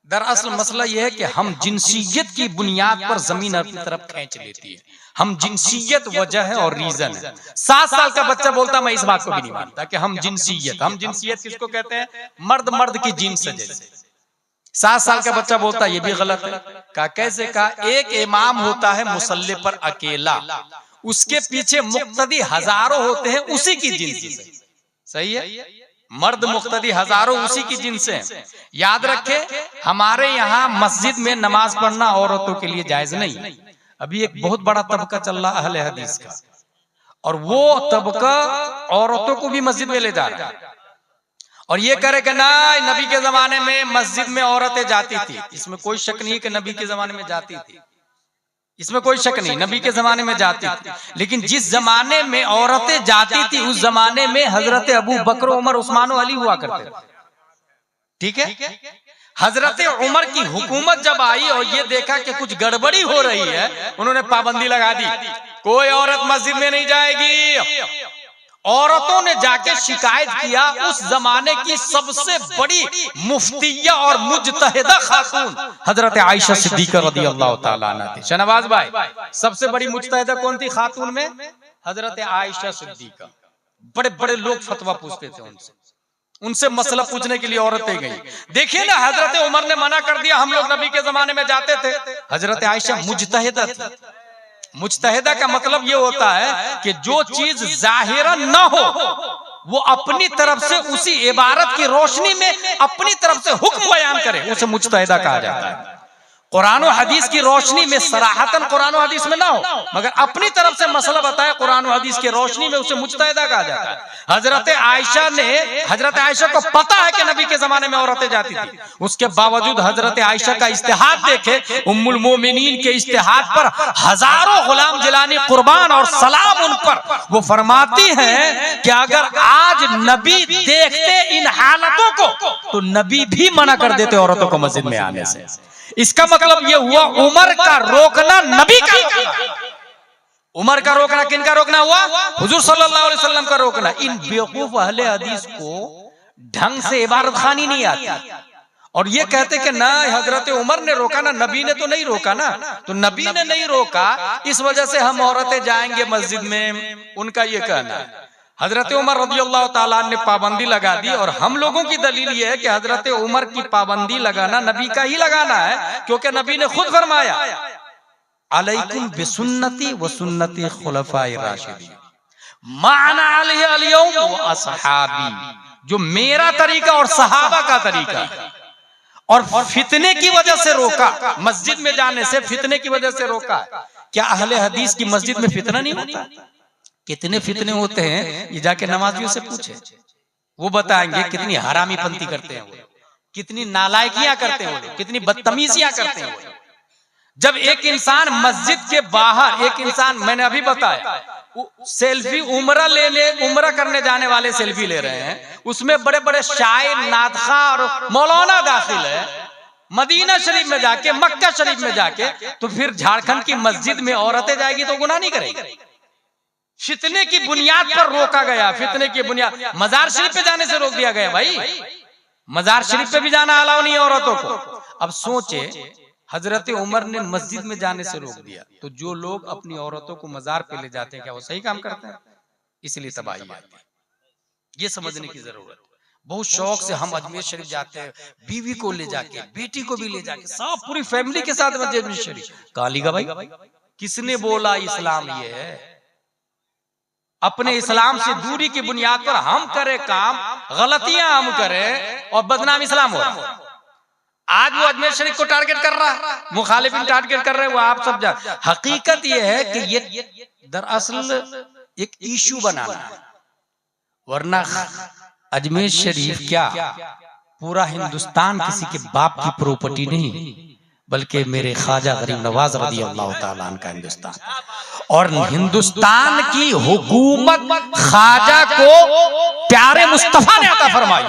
दरअसल मसला यह है कि हम जिनसियत की बुनियाद पर जमीन अपनी तरफ खींच लेती है। हम जिनसियत वजह है और रीजन है। 7 साल का बच्चा बोलता मैं इस बात को भी नहीं मानता कि हम जिनसियत किसको कहते हैं? मर्द की जिन्स है जैसे। 7 साल का बच्चा बोलता ये भी गलत है। कहा कैसे? कहा एक इमाम होता है मुसल्ले पर अकेला, उसके पीछे मुक्तदी हजारों होते हैं उसी की जिन्स से। सही है, मर्द मुक्तदी हजारों उसी की जिन्स हैं। याद रखे हमारे यहाँ मस्जिद में नमाज पढ़ना औरतों के लिए जायज नहीं। अभी एक बहुत बड़ा तबका चल रहा अहले हदीस का, और वो तबका औरतों को भी मस्जिद में ले जा रहा है और ये करे कि ना नबी के जमाने में मस्जिद में औरतें जाती थी। इसमें कोई शक नहीं कि नबी के जमाने में जाती थी, इसमें कोई शक नहीं, नबी के जमाने में जाती थी। लेकिन जिस जमाने में औरतें जाती थी उस जमाने में हजरत अबू बकर, उमर, उस्मान और अली हुआ करते थे। ठीक है, हजरत उमर की हुकूमत जब आई और ये देखा कि कुछ गड़बड़ी हो रही है, उन्होंने पाबंदी लगा दी, कोई औरत मस्जिद में नहीं जाएगी। औरतों ने जाके शिकायत किया, उस जमाने की सबसे बड़ी मुफ्तिया और मुजतहिदा खातून हजरत आयशा सिद्दीका रदियल्लाहु ताला अन्हा थी। शहनवाज भाई, सबसे बड़ी मुजतहिदा कौन थी खातून में? हजरत आयशा सिद्दीका। बड़े बड़े लोग फतवा पूछते थे उनसे मसला पूछने के लिए औरतें गई। देखिए ना, हजरत उमर ने मना कर दिया, हम लोग नबी के जमाने में जाते थे। हजरत आयशा मुजतहिदा थी। मुजतहिदा का मतलब ये होता है कि जो चीज जाहिरन न हो वो अपनी तरफ से उसी इबारत की रोशनी में अपनी तरफ से हुक्म बयान करे, उसे मुजतहिदा कहा जाता है। कुरान और हदीस की रोशनी में सराहतन कुरान और हदीस में ना हो, मगर अपनी तरफ से मसला बताए कुरान और हदीस की रोशनी में, उसे मुजतहिदा कहा जाता है। हजरत आयशा को पता है कि नबी के जमाने में औरतें जाती थी, उसके बावजूद हजरत आयशा का इज्तिहाद देखे, उम्मुल मोमिनीन के इज्तिहाद पर हजारों गुलाम जिलानी कुर्बान और सलाम उन पर। वो फरमाती हैं कि अगर आज नबी देखते इन हालतों को तो नबी भी मना कर देते औरतों को मस्जिद में आने से। इसका मतलब ये हुआ उमर का रोकना नबी का रोकना। उमर का रोकना किन का रोकना हुआ? हुजूर सल्लल्लाहु अलैहि वसल्लम का रोकना। इन बेवकूफ अहले हदीस को ढंग से इबारत खानी नहीं आती और ये कहते कि ना हजरत उमर ने रोका ना, नबी ने तो नहीं रोका ना। तो नबी ने नहीं रोका, इस वजह से हम औरतें जाएंगे मस्जिद में, उनका ये कहना है। हजरत उमर रदियल्लाहु ताला ने पाबंदी लगा दी और हम लोगों की दलील ये है कि हजरत उमर की पाबंदी लगाना नबी का ही लगाना है, क्योंकि नबी ने खुद फरमाया अलैकुम बिसुन्नती व सुन्नती खुलफाए राशिदीन माना अलैहि अल-यौम व असहाबी, जो मेरा तरीका और सहाबा का तरीका है। और फितने की वजह से रोका, मस्जिद में जाने से फितने की वजह से रोका। क्या अहले हदीस की मस्जिद में फितना नहीं होता? कितने फितने होते हैं, ये जाके नमाजियों से पूछे, वो बताएंगे कितनी हरामीपंती करते हैं वो, कितनी नालायकियां करते हैं वो, कितनी बदतमीजियां करते हैं वो। जब एक इंसान मस्जिद के बाहर, एक इंसान, मैंने अभी बताया, सेल्फी उम्रा करने जाने वाले सेल्फी ले रहे हैं, उसमें बड़े बड़े शायर, नादखा और मौलाना दाखिल है। मदीना शरीफ में जाके, मक्का शरीफ में जाके, तो फिर झारखंड की मस्जिद में औरतें जाएगी तो गुनाह नहीं करेगी। फितने की बुनियाद पर रोका गया, फितने की बुनियाद, मजार शरीफ पे जाने से रोक दिया गया। भाई मजार शरीफ पे भी जाना अलाउ नहीं है औरतों को। अब सोचे, हजरत उमर ने मस्जिद में जाने से रोक दिया, तो जो लोग अपनी औरतों को मजार पे ले जाते हैं, क्या वो सही काम करते हैं? इसलिए तबाही आती है, ये समझने की जरूरत है। बहुत शौक से हम अजमेर शरीफ जाते हैं, बीवी को ले जाके, बेटी को भी ले जाके, सब पूरी फैमिली के साथ अजमेर शरीफ। कालीगा भाई, किसने बोला इस्लाम ये है? अपने इस्लाम से दूरी की बुनियाद पर हम करें काम, गलतियां हम करें और बदनाम इस्लाम हो रहा है। आज वो अजमेर शरीफ को टारगेट कर रहा है, मुखालिफिन टारगेट कर रहे हैं, वो आप सब जान। हकीकत ये है कि ये दरअसल एक इशू बनाना है, वरना अजमेर शरीफ क्या पूरा हिंदुस्तान किसी के बाप की प्रॉपर्टी नहीं, बल्कि मेरे ख्वाजा गरीब नवाज रदियल्लाहु ताला अन्हु का हिंदुस्तान। और हिंदुस्तान की हुकूमत ख्वाजा को प्यारे मुस्तफा ने अता फरमाई,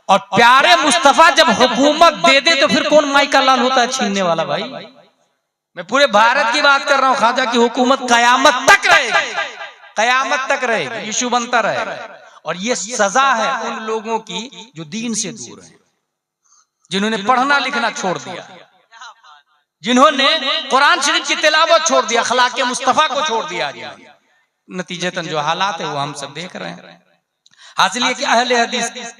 और प्यारे मुस्तफा जब हुकूमत दे दे तो फिर कौन माई का लाल होता है छीनने वाला? भाई मैं पूरे भारत की बात कर रहा हूं। ख्वाजा की हुकूमत कयामत तक रहेगी, कयामत तक रहेगी, इशू बनता रहेगा। और ये सजा है उन लोगों की जो दीन से दूर है, जिन्होंने पढ़ना लिखना छोड़ दिया, जिन्होंने कुरान शरीफ की तिलावत छोड़ दिया, अखलाक मुस्तफा को छोड़ दिया। नतीजतन जो हालात है वो हम सब देख रहे हैं। हासिल ये कि अहले हदीस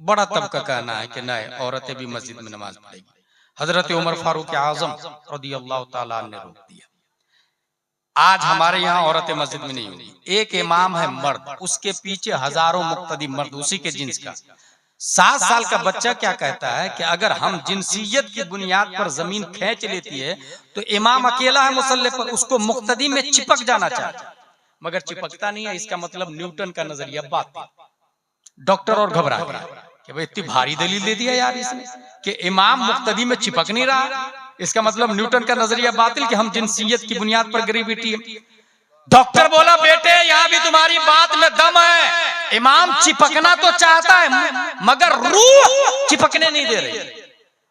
बड़ा तबका कहना है कि नहीं, औरतें भी मस्जिद में नमाज पढ़ेगी। हजरत उमर फारूक आजम रदियल्लाहु ताला अन्हु ने रोक दिया। आज हमारे यहाँ औरतें मस्जिद में नहीं होंगी। एक इमाम है मर्द, उसके पीछे हजारों मुक्तदी मर्द उसी के जिन्स का। 7 साल का बच्चा क्या कहता है कि अगर हम जिनसियत की बुनियाद पर जमीन खींच लेती है तो इमाम अकेला है मुसल्ले पर, उसको मुक्तदी में चिपक जाना चाहिए, मगर चिपकता नहीं है। इसका मतलब न्यूटन का नजरिया बात। डॉक्टर और घबरा गया कि भाई इतनी भारी दलील दे दिया यार इसने कि इमाम मुक्तदी में चिपक नहीं रहा, इसका मतलब न्यूटन का नजरिया बातिल कि हम जिनसियत की बुनियाद पर ग्रेविटी है। डॉक्टर बोला बेटे यहाँ भी तुम्हारी बात में दम है, इमाम चिपकना तो चाहता है मगर रूह चिपकने नहीं दे रही,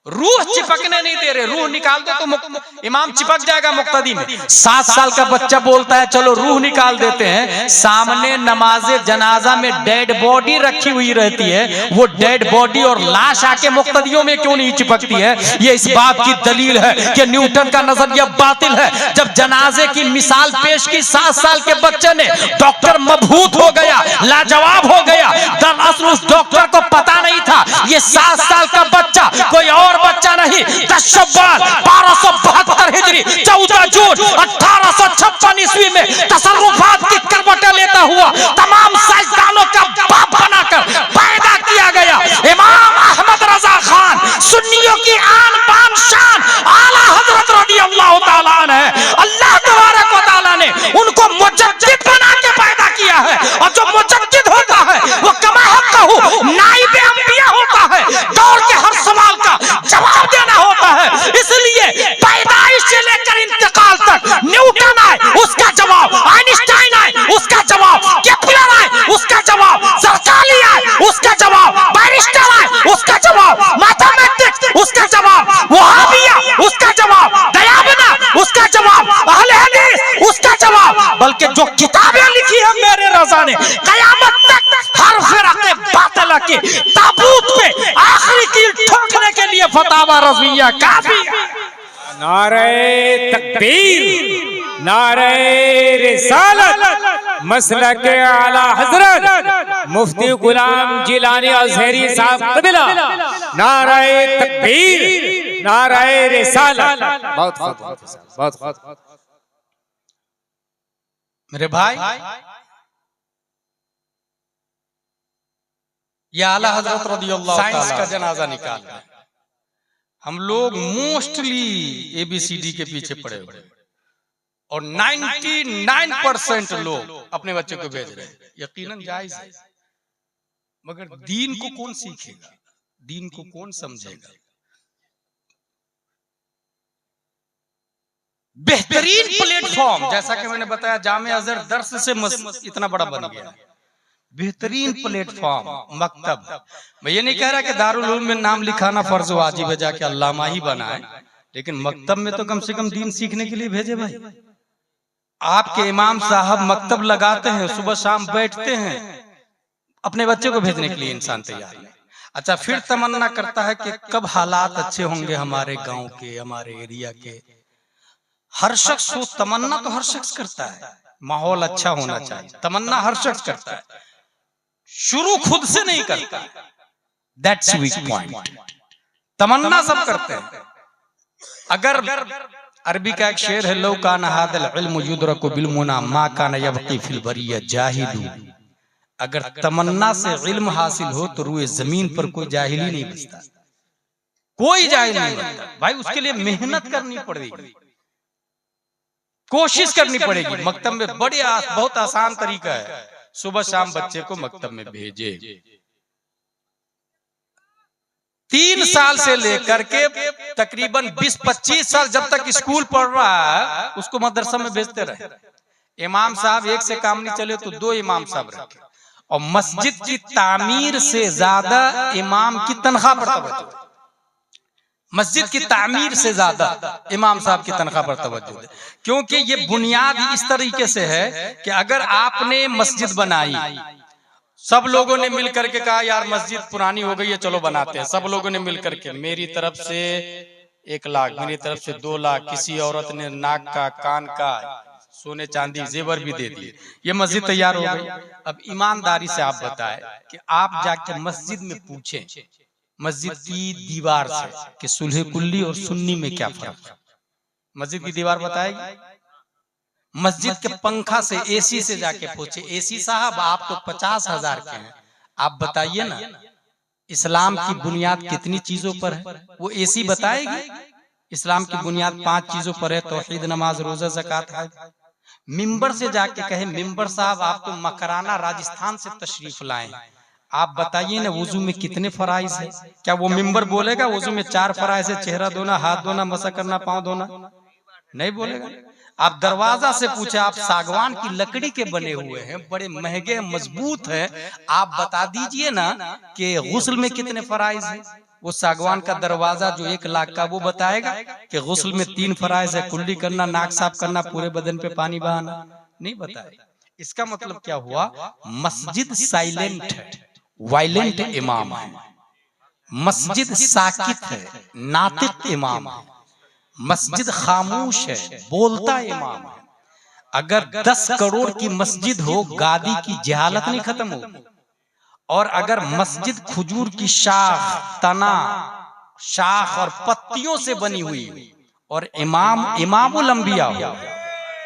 रूह चिपकने नहीं दे रहे, रूह निकाल दो तो इमाम चिपक जाएगा मुक्तदी में। 7 साल का बच्चा बोलता है चलो रूह निकाल देते हैं, सामने नमाजे जनाजा में डेड बॉडी रखी हुई रहती है, वो डेड बॉडी और लाश आके मुक्तदियों में क्यों नहीं चिपकती है? ये इस बात की दलील है कि न्यूटन का नजरिया बातिल है। जब जनाजे की मिसाल पेश की 7 साल के बच्चे ने, डॉक्टर मबहूत हो गया, लाजवाब हो गया। दरअसल उस डॉक्टर को पता नहीं था ये 7 साल का बच्चा कोई और बच्चा नहीं, 10 शव्वाल 1272 हिजरी 14 जून 1856 ईस्वी में तसर्रुफात की करवटें लेता हुआ तमाम साइंसदानों का बाप बनाकर पैदा किया गया इमाम अहमद रजा खान, सुन्नियों की आन बान शान, आला हजरत रज़ियल्लाहु ताला अन्हु है। अल्लाह तबारक व तआला ने उनको मुजद्दिद बना के पैदा किया है, और जो मुजद्दिद होता है वो कमा हक़्क़हु नाइब अंबिया होता है, दौर के हर सवाल का जवाब देना होता है। इसलिए पैदाइश से लेकर इंतकाल तक न्यूटन आए उसका जवाब, आइंस्टाइन आए उसका जवाब, केपलर आए उसका जवाब, ज़रकाली आए उसका जवाब, बैरिस्टर आए उसका जवाब, मैथमेटिक्स उसका जवाब, वहाबिया उसका जवाब, दयाबना उसका जवाब, अहले हदीस उसका जवाब। बल्कि जो किताबें लिखी है मेरे रज़ा ने, कयामत तक हर फिरक़े बातिल के ताबूत पे आखिरी कील ठोकने के लिए फतावा रज़विया काफी। नारे तकबीर, नारे रिसालत, मसलक आला हजरत मुफ्ती गुलाम जिलानी अज़हरी साहब क़िबला, नारे तकबीर, नारे रिसालत। बहुत मेरे भाई, ये आला हजरत रज़ियल्लाहु ताला साइंस का जनाजा निकाल रहे हैं। हम लोग मोस्टली ABCD के पीछे पड़े हुए और 99% लोग अपने बच्चे को भेज रहे हैं। यकीनन जायज है, मगर दीन को कौन सीखेगा, दीन को कौन समझेगा? बेहतरीन प्लेटफॉर्म, जैसा कि मैंने बताया जामे अज़हर दर्स से इतना बड़ा बन गया, बेहतरीन प्लेटफॉर्म मकतब। मैं ये नहीं कह रहा कि दारुल उलूम में नाम लिखाना फर्ज वाजिब है, जाके अल्लामा ही बनाए, लेकिन मकतब में तो कम से कम दीन सीखने के लिए भेजे भाई। आपके इमाम साहब मकतब लगाते हैं, सुबह शाम बैठते हैं, अपने बच्चे को भेजने के लिए इंसान तैयार है। अच्छा, फिर तमन्ना करता है कि कब हालात अच्छे होंगे हमारे गांव के, हमारे एरिया के। हर शख्स को तमन्ना तो हर शख्स करता है, माहौल अच्छा होना चाहिए, तमन्ना हर शख्स करता है, शुरू खुद से नहीं करता। That's weak point. तमन्ना सब करते हैं। अगर अरबी का एक शेर है, लो कान हादल इल्म युद्रकु बिल मुना मा कान यबकी फिल बरिया जाहिदू। अगर तमन्ना से इल्म हासिल हो तो रूए जमीन पर कोई जाहिल ही नहीं बचता, कोई जाहिल नहीं बनता भाई। उसके लिए मेहनत करनी पड़ेगी, कोशिश करनी पड़ेगी। मकतब में बहुत आसान तरीका है, सुबह शाम बच्चे को मकतब में भेजे। 3 साल से लेकर के तकरीबन 20-25 साल जब तक स्कूल पढ़ रहा है उसको मदरसा में भेजते रहे। इमाम साहब एक से काम नहीं चले तो 2 इमाम साहब रखे, और मस्जिद की तामीर से ज्यादा इमाम की तनख्वाह पर तवज्जो, मस्जिद की तामीर से ज्यादा इमाम साहब की तनख्वाह पर तवज्जो दे। क्योंकि ये बुनियाद इस तरीके से है कि अगर आपने मस्जिद बनाई, सब लोगों ने मिल करके कहा यार मस्जिद पुरानी हो गई है चलो बनाते हैं, सब लोगों ने मिल करके मेरी तरफ से 1 लाख, मेरी तरफ से 2 लाख, किसी औरत ने नाक का, कान का, सोने चांदी जेवर भी दे दिए, ये मस्जिद तैयार हो गई। अब ईमानदारी से आप बताएं कि आप जाके मस्जिद में पूछें, मस्जिद की दीवार से कि सुलह कुल्ली और सुन्नी में क्या फर्क है, मस्जिद की दीवार बताएगी? मस्जिद के पंखा से, AC से जाके पूछे, AC साहब आप तो 50,000 के हैं, आप बताइए ना इस्लाम की बुनियाद कितनी चीजों पर है? वो AC बताएगी। इस्लाम की बुनियाद 5 चीजों पर है, तौहीद, नमाज, रोजा, ज़कात, हज। मिंबर से जाके कहे मिंबर साहब आप तो मकराना राजस्थान से तशरीफ लाए, आप बताइए ना वुजू में कितने फराइज है? क्या वो मिंबर बोलेगा वुजू में 4 फराइज है, चेहरा धोना, हाथ धोना, मसा करना, पांव धोना? नहीं बोलेगा। आप दरवाजा से पूछे, आप सागवान की लकड़ी के बने हुए हैं, बड़े महंगे मजबूत हैं, आप बता दीजिए ना कि गुस्ल में कितने फराइज है? वो सागवान का दरवाजा जो 1 लाख का, वो बताएगा कि गुस्ल में 3 फराइज है, कुल्ली करना, नाक साफ करना, पूरे बदन पे पानी बहाना? नहीं बताएगा। इसका मतलब क्या हुआ? मस्जिद साइलेंट है, वायलेंट इमाम है। मस्जिद साकित है, नातिक इमाम है। मस्जिद खामोश है, बोलता इमाम है। अगर 10 करोड़ की मस्जिद हो, गादी की जहालत नहीं खत्म होगी। और अगर मस्जिद खजूर की शाख, तना, शाख और पत्तियों से बनी हुई और इमामुल अंबिया हो,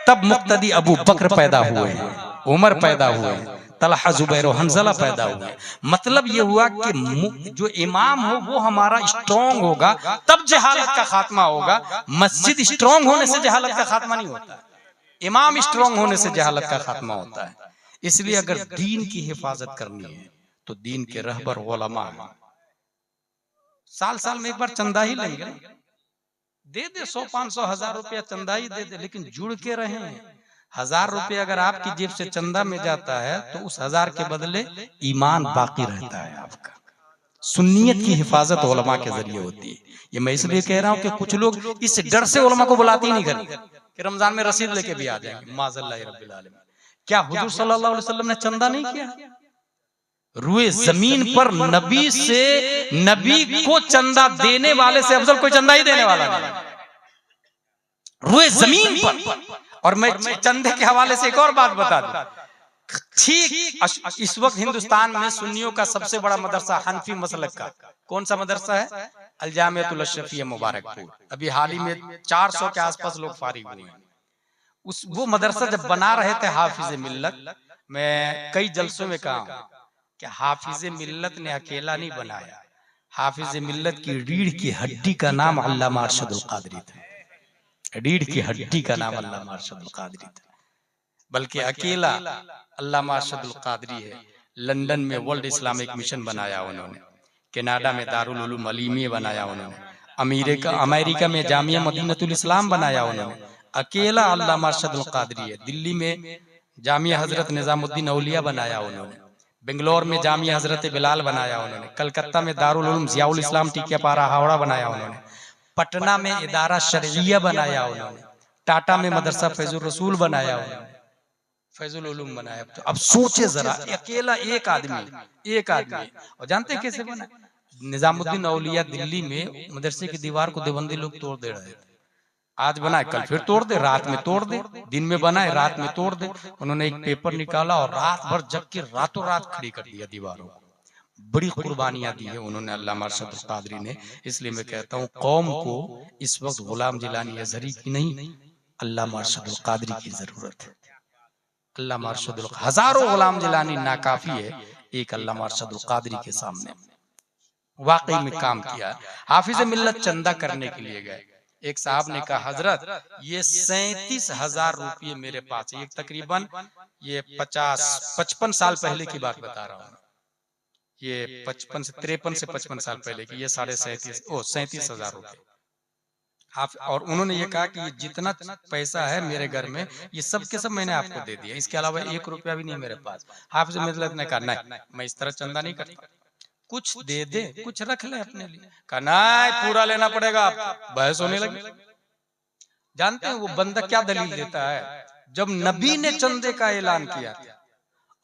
तब मुक्तदी अबू बकर पैदा हुए हैं, उमर पैदा हुए हैं, तलहा, जुबैर और हंजला पैदा हुए। मतलब ये हुआ कि जो इमाम हो वो हमारा स्ट्रांग होगा, तब जहालत का खात्मा होगा। मस्जिद स्ट्रांग होने से जहालत का खात्मा नहीं होता, इमाम स्ट्रांग होने से जहालत का खात्मा होता है। इसलिए अगर दीन की हिफाजत करनी है तो दीन के रहबर उलमा साल साल में एक बार चंदा ही लेंगे, दे दे 100, 500, 1000 रुपया चंदा ही दे दे, लेकिन जुड़ के रहें। 1000 रुपये अगर आपकी जेब से चंदा में जाता है तो उस 1000 के बदले ईमान बाकी रहता है आपका। सुन्नियत की हिफाजत उलमा के जरिए होती है। ये मैं इसलिए कह रहा हूँ कि कुछ लोग इस डर से उलमा को बुलाते ही नहीं घर कि रमजान में रसीद लेके भी आ जाएंगे, माज़ल्लाह रब्बिल आलमीन। क्या हुजूर सल्लल्लाहु अलैहि वसल्लम ने चंदा नहीं किया? रुए जमीन पर नबी को चंदा देने वाले से अफजल कोई चंदा ही देने वाला नहीं, रुए जमीन पर। और मैं चंदे के हवाले से एक और बात बता दूं, ठीक इस वक्त हिंदुस्तान में सुन्नियों का सबसे बड़ा मदरसा हनफी मसलक का कौन सा मदरसा है? अल जामिअतुल अशरफिया मुबारकपुर। अभी हाल ही में 400 के आसपास लोग फारिग हुए हैं। वो मदरसा जब बना रहे थे हाफिज मिल्लत, मैं कई जलसों में कहा कि हाफिज मिल्लत ने अकेला नहीं बनाया, हाफिज मिल्लत की रीढ़ की हड्डी का नाम अल्लामा अरशदुल कादरी था। रीढ़ की हड्डी का नाम अल्लामा अरशदुल कादरी था। बल्कि अकेला अल्लामा अरशदुल कादरी है। लंदन में वर्ल्ड इस्लामिक मिशन बनाया उन्होंने, कनाडा में दारुल उलूम अलीमिया बनाया उन्होंने, अमेरिका में जामिया मदीनतुल इस्लाम बनाया उन्होंने। अकेला अल्लामा अरशदुल कादरी है। दिल्ली में जामिया हजरत निजामुद्दीन औलिया बनाया उन्होंने, बेंगलोर में जामिया हजरत बिलाल बनाया उन्होंने, कलकत्ता में दारुल उलूम जियाउल इस्लाम टिकियापारा हावड़ा बनाया उन्होंने, पटना में इदारा शरइया बनाया उन्होंने, टाटा में मदरसा फैजुल रसूल बनाया उन्होंने, फैजुल उलूम बनाया। तो अब सोचे जरा, अकेला एक आदमी। और जानते कैसे बना? निजामुद्दीन औलिया दिल्ली में मदरसे की दीवार को देवबंदी लोग तोड़ दे रहे थे। आज बनाए कल फिर तोड़ दे, रात में तोड़ दे, दिन में बनाए रात में तोड़ दे। उन्होंने एक पेपर निकाला और रात भर जग के रातों रात खड़ी कर दिया दीवारों को। बड़ी कुर्बानियां दी है उन्होंने अल्लामा अरशदुल कादरी ने। इसलिए मैं कहता हूँ कौम को इस वक्त गुलाम जिलानी अज़हरी की नहीं, अल्लामा अरशदुल कादरी की जरूरत है। अल्लामा अरशदुल, हजारों गुलाम जिलानी नाकाफी है एक अल्लामा अरशदुल कादरी के सामने। वाकई में काम किया। हाफिज मिल्लत चंदा करने के लिए गए, एक साहब ने कहा हजरत ये 37,000 रुपये मेरे पास है। ये तकरीबन ये 55 साल पहले की बात बता रहा हूँ, ये 53 से 55 साल पहले की, ये 37,000 रुपये। और उन्होंने ये कहा कि ये जितना पैसा है मेरे घर में ये सब के सब मैंने आपको दे दिया, इसके अलावा 1 रुपया भी नहीं मेरे पास। हाफिज मिल्लत ने कहा नहीं, मैं इस तरह चंदा नहीं करता, कुछ दे दे, कुछ रख ले अपने लिए। कहा नहीं, पूरा लेना पड़ेगा आपको। बहस होने लगी। जानते हैं वो बंदा क्या दलील देता है? जब नबी ने चंदे का ऐलान किया था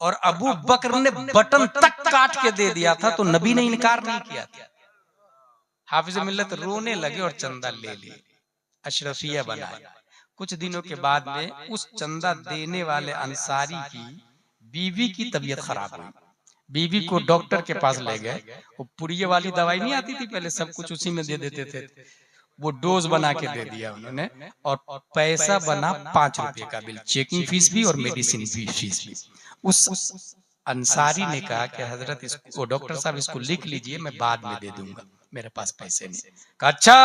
और अबू बकर ने बटन तक काट के दे दिया था तो नबी ने इनकार नहीं किया था। हाफिज मिल्लत रोने लगे और चंदा ले लिए, अशरफिया बनाए। कुछ दिनों के बाद में उस चंदा देने वाले अंसारी की बीवी की तबीयत खराब हुई। बीवी को डॉक्टर के पास ले गए। वो पुड़िये वाली दवाई नहीं आती थी पहले, सब कुछ उसी में दे देते थे। वो डोज बना के दे दिया उन्होंने और पैसा बना 5 रुपए का बिल, चेकिंग फीस भी और मेडिसिन फीस भी। उस अंसारी ने कहा कि हजरत इसको, डॉक्टर साहब इसको लिख लीजिए, मैं बाद में दे दूंगा, मेरे पास पैसे नहीं। कहा अच्छा,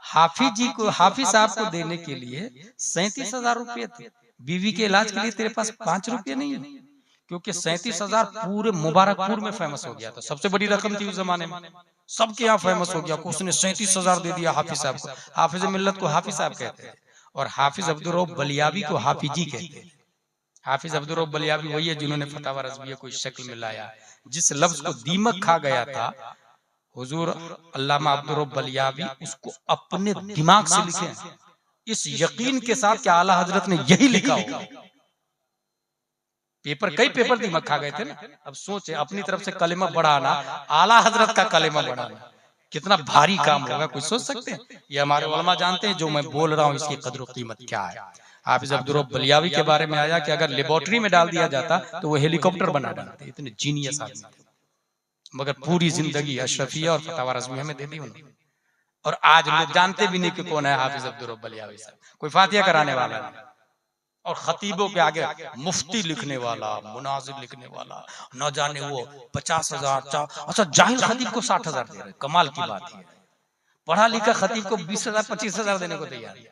हाफिज साहब को देने के लिए 37,000 रुपये थे, बीवी के इलाज के लिए तेरे पास 5 रुपये नहीं है? क्योंकि 37,000 पूरे मुबारकपुर में फेमस हो गया था, सबसे बड़ी रकम थी उस जमाने में, सबके यहाँ फेमस हो गया। उसने 37,000 दे दिया हाफिज साहब को। हाफिज मिल्लत को हाफिज साहब कहते हैं और हाफिज अब्दुल रऊफ बलियावी को हाफिजी कहते हैं। हाफिज अब्दुल रऊफ बलियावी वही है जिन्होंने फतावा रज़विया को इस शक्ल में लाया। जिस लफ्ज को दीमक खा गया था, हुजूर अल्लामा अब्दुल रऊफ बलियावी उसको अपने दिमाग से लिखे, इस यकीन के साथ कि आला हजरत ने यही लिखा होगा। कई पेपर दीमक खा गए थे ना। अब सोचे अपनी तरफ से कलेमा बढ़ाना, आला हजरत का कलेमा बढ़ाना कितना भारी काम होगा, कुछ सोच सकते हैं? ये हमारे उलमा जानते हैं जो मैं बोल रहा हूँ इसकी कदर और कीमत क्या है। हाफिज अब्दुल रऊफ बलियावी के बारे में आया कि अगर लेबोरेटरी में डाल दिया जाता तो वो हेलीकॉप्टर बना डालते, इतने जीनियस आदमी थे। मगर पूरी जिंदगी अशरफिया और फतावा रज़विया में दे दी उन्होंने। और आज लोग जानते भी नहीं कि कौन है हाफिज अब्दुल रऊफ बलियावी साहब। कोई फातिहा कराने वाला नहीं, और खतीबों के आगे मुफ्ती लिखने वाला, मुनाजिर लिखने वाला, न जाने वो 50,000। अच्छा, जाहिल खतीब को 60,000 दे रहे, कमाल की बात है। पढ़ा लिखा खतीब को 20,000 25,000 देने को तैयार है।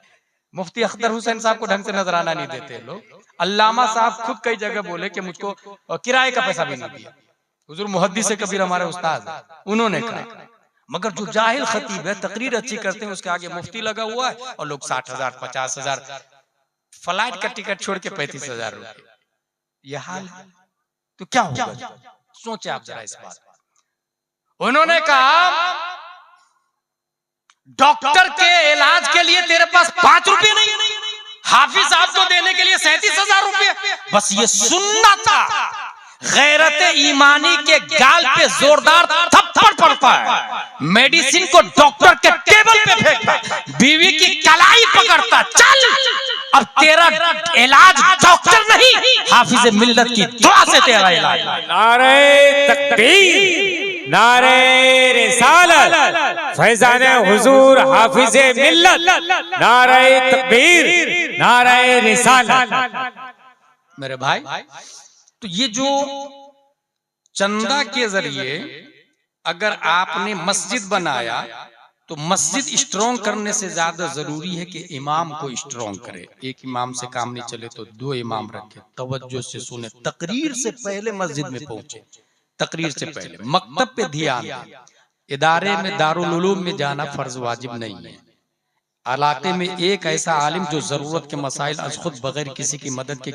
मुफ्ती अख्तर हुसैन साहब को ढंग से नजराना नहीं देते लोग। अल्लामा साहब खुद कई जगह बोले कि मुझको किराए का पैसा भी नहीं दिया। हुजूर मुहद्दिस कबीर हमारे उस्ताद, उन्होंने कहा। मगर जो जाहिल खतीब है, तकरीर अच्छी करते हैं, उसके आगे मुफ्ती लगा हुआ है और लोग 60,000 50,000, फ्लाइट का टिकट छोड़ के 35,000 रुपए। यह हाल है तो क्या होगा? सोचे आप जरा इस बात। उन्होंने कहा डॉक्टर के इलाज के लिए तेरे पास 5 रुपए नहीं, हाफिज साहब को देने के लिए 37,000 रुपए। बस ये सुनना था। गैरत ईमानी के गाल पे जोरदार थप्पड़ पड़ता है, मेडिसिन को डॉक्टर के टेबल पे फेंकता, बीवी की कलाई पकड़ता। चल, अब तेरा इलाज डॉक्टर नहीं, हाफिज मिल्लत की दुआ से तेरा इलाज। नारे तकबीर, नारे रिसालत, फैजान हुजूर हाफिज मिल्लत, नारे तकबीर, नारे रिसालत। मेरे भाई, तो ये जो चंदा के जरिए अगर आपने मस्जिद बनाया तो मस्जिद स्ट्रॉन्ग करने से ज्यादा जरूरी है कि इमाम को स्ट्रॉन्ग करे। एक इमाम से काम नहीं चले तो 2 इमाम रखे, तवज्जो से सुने, तकरीर से पहले मस्जिद में पहुंचे, तकरीर से पहले मकतब पे ध्यान दें। इदारे में, दारुल उलूम में जाना फर्ज वाजिब नहीं है। इलाके में एक ऐसा आलिम जो जरूरत के मसाइल अज खुद बगैर किसी की मदद के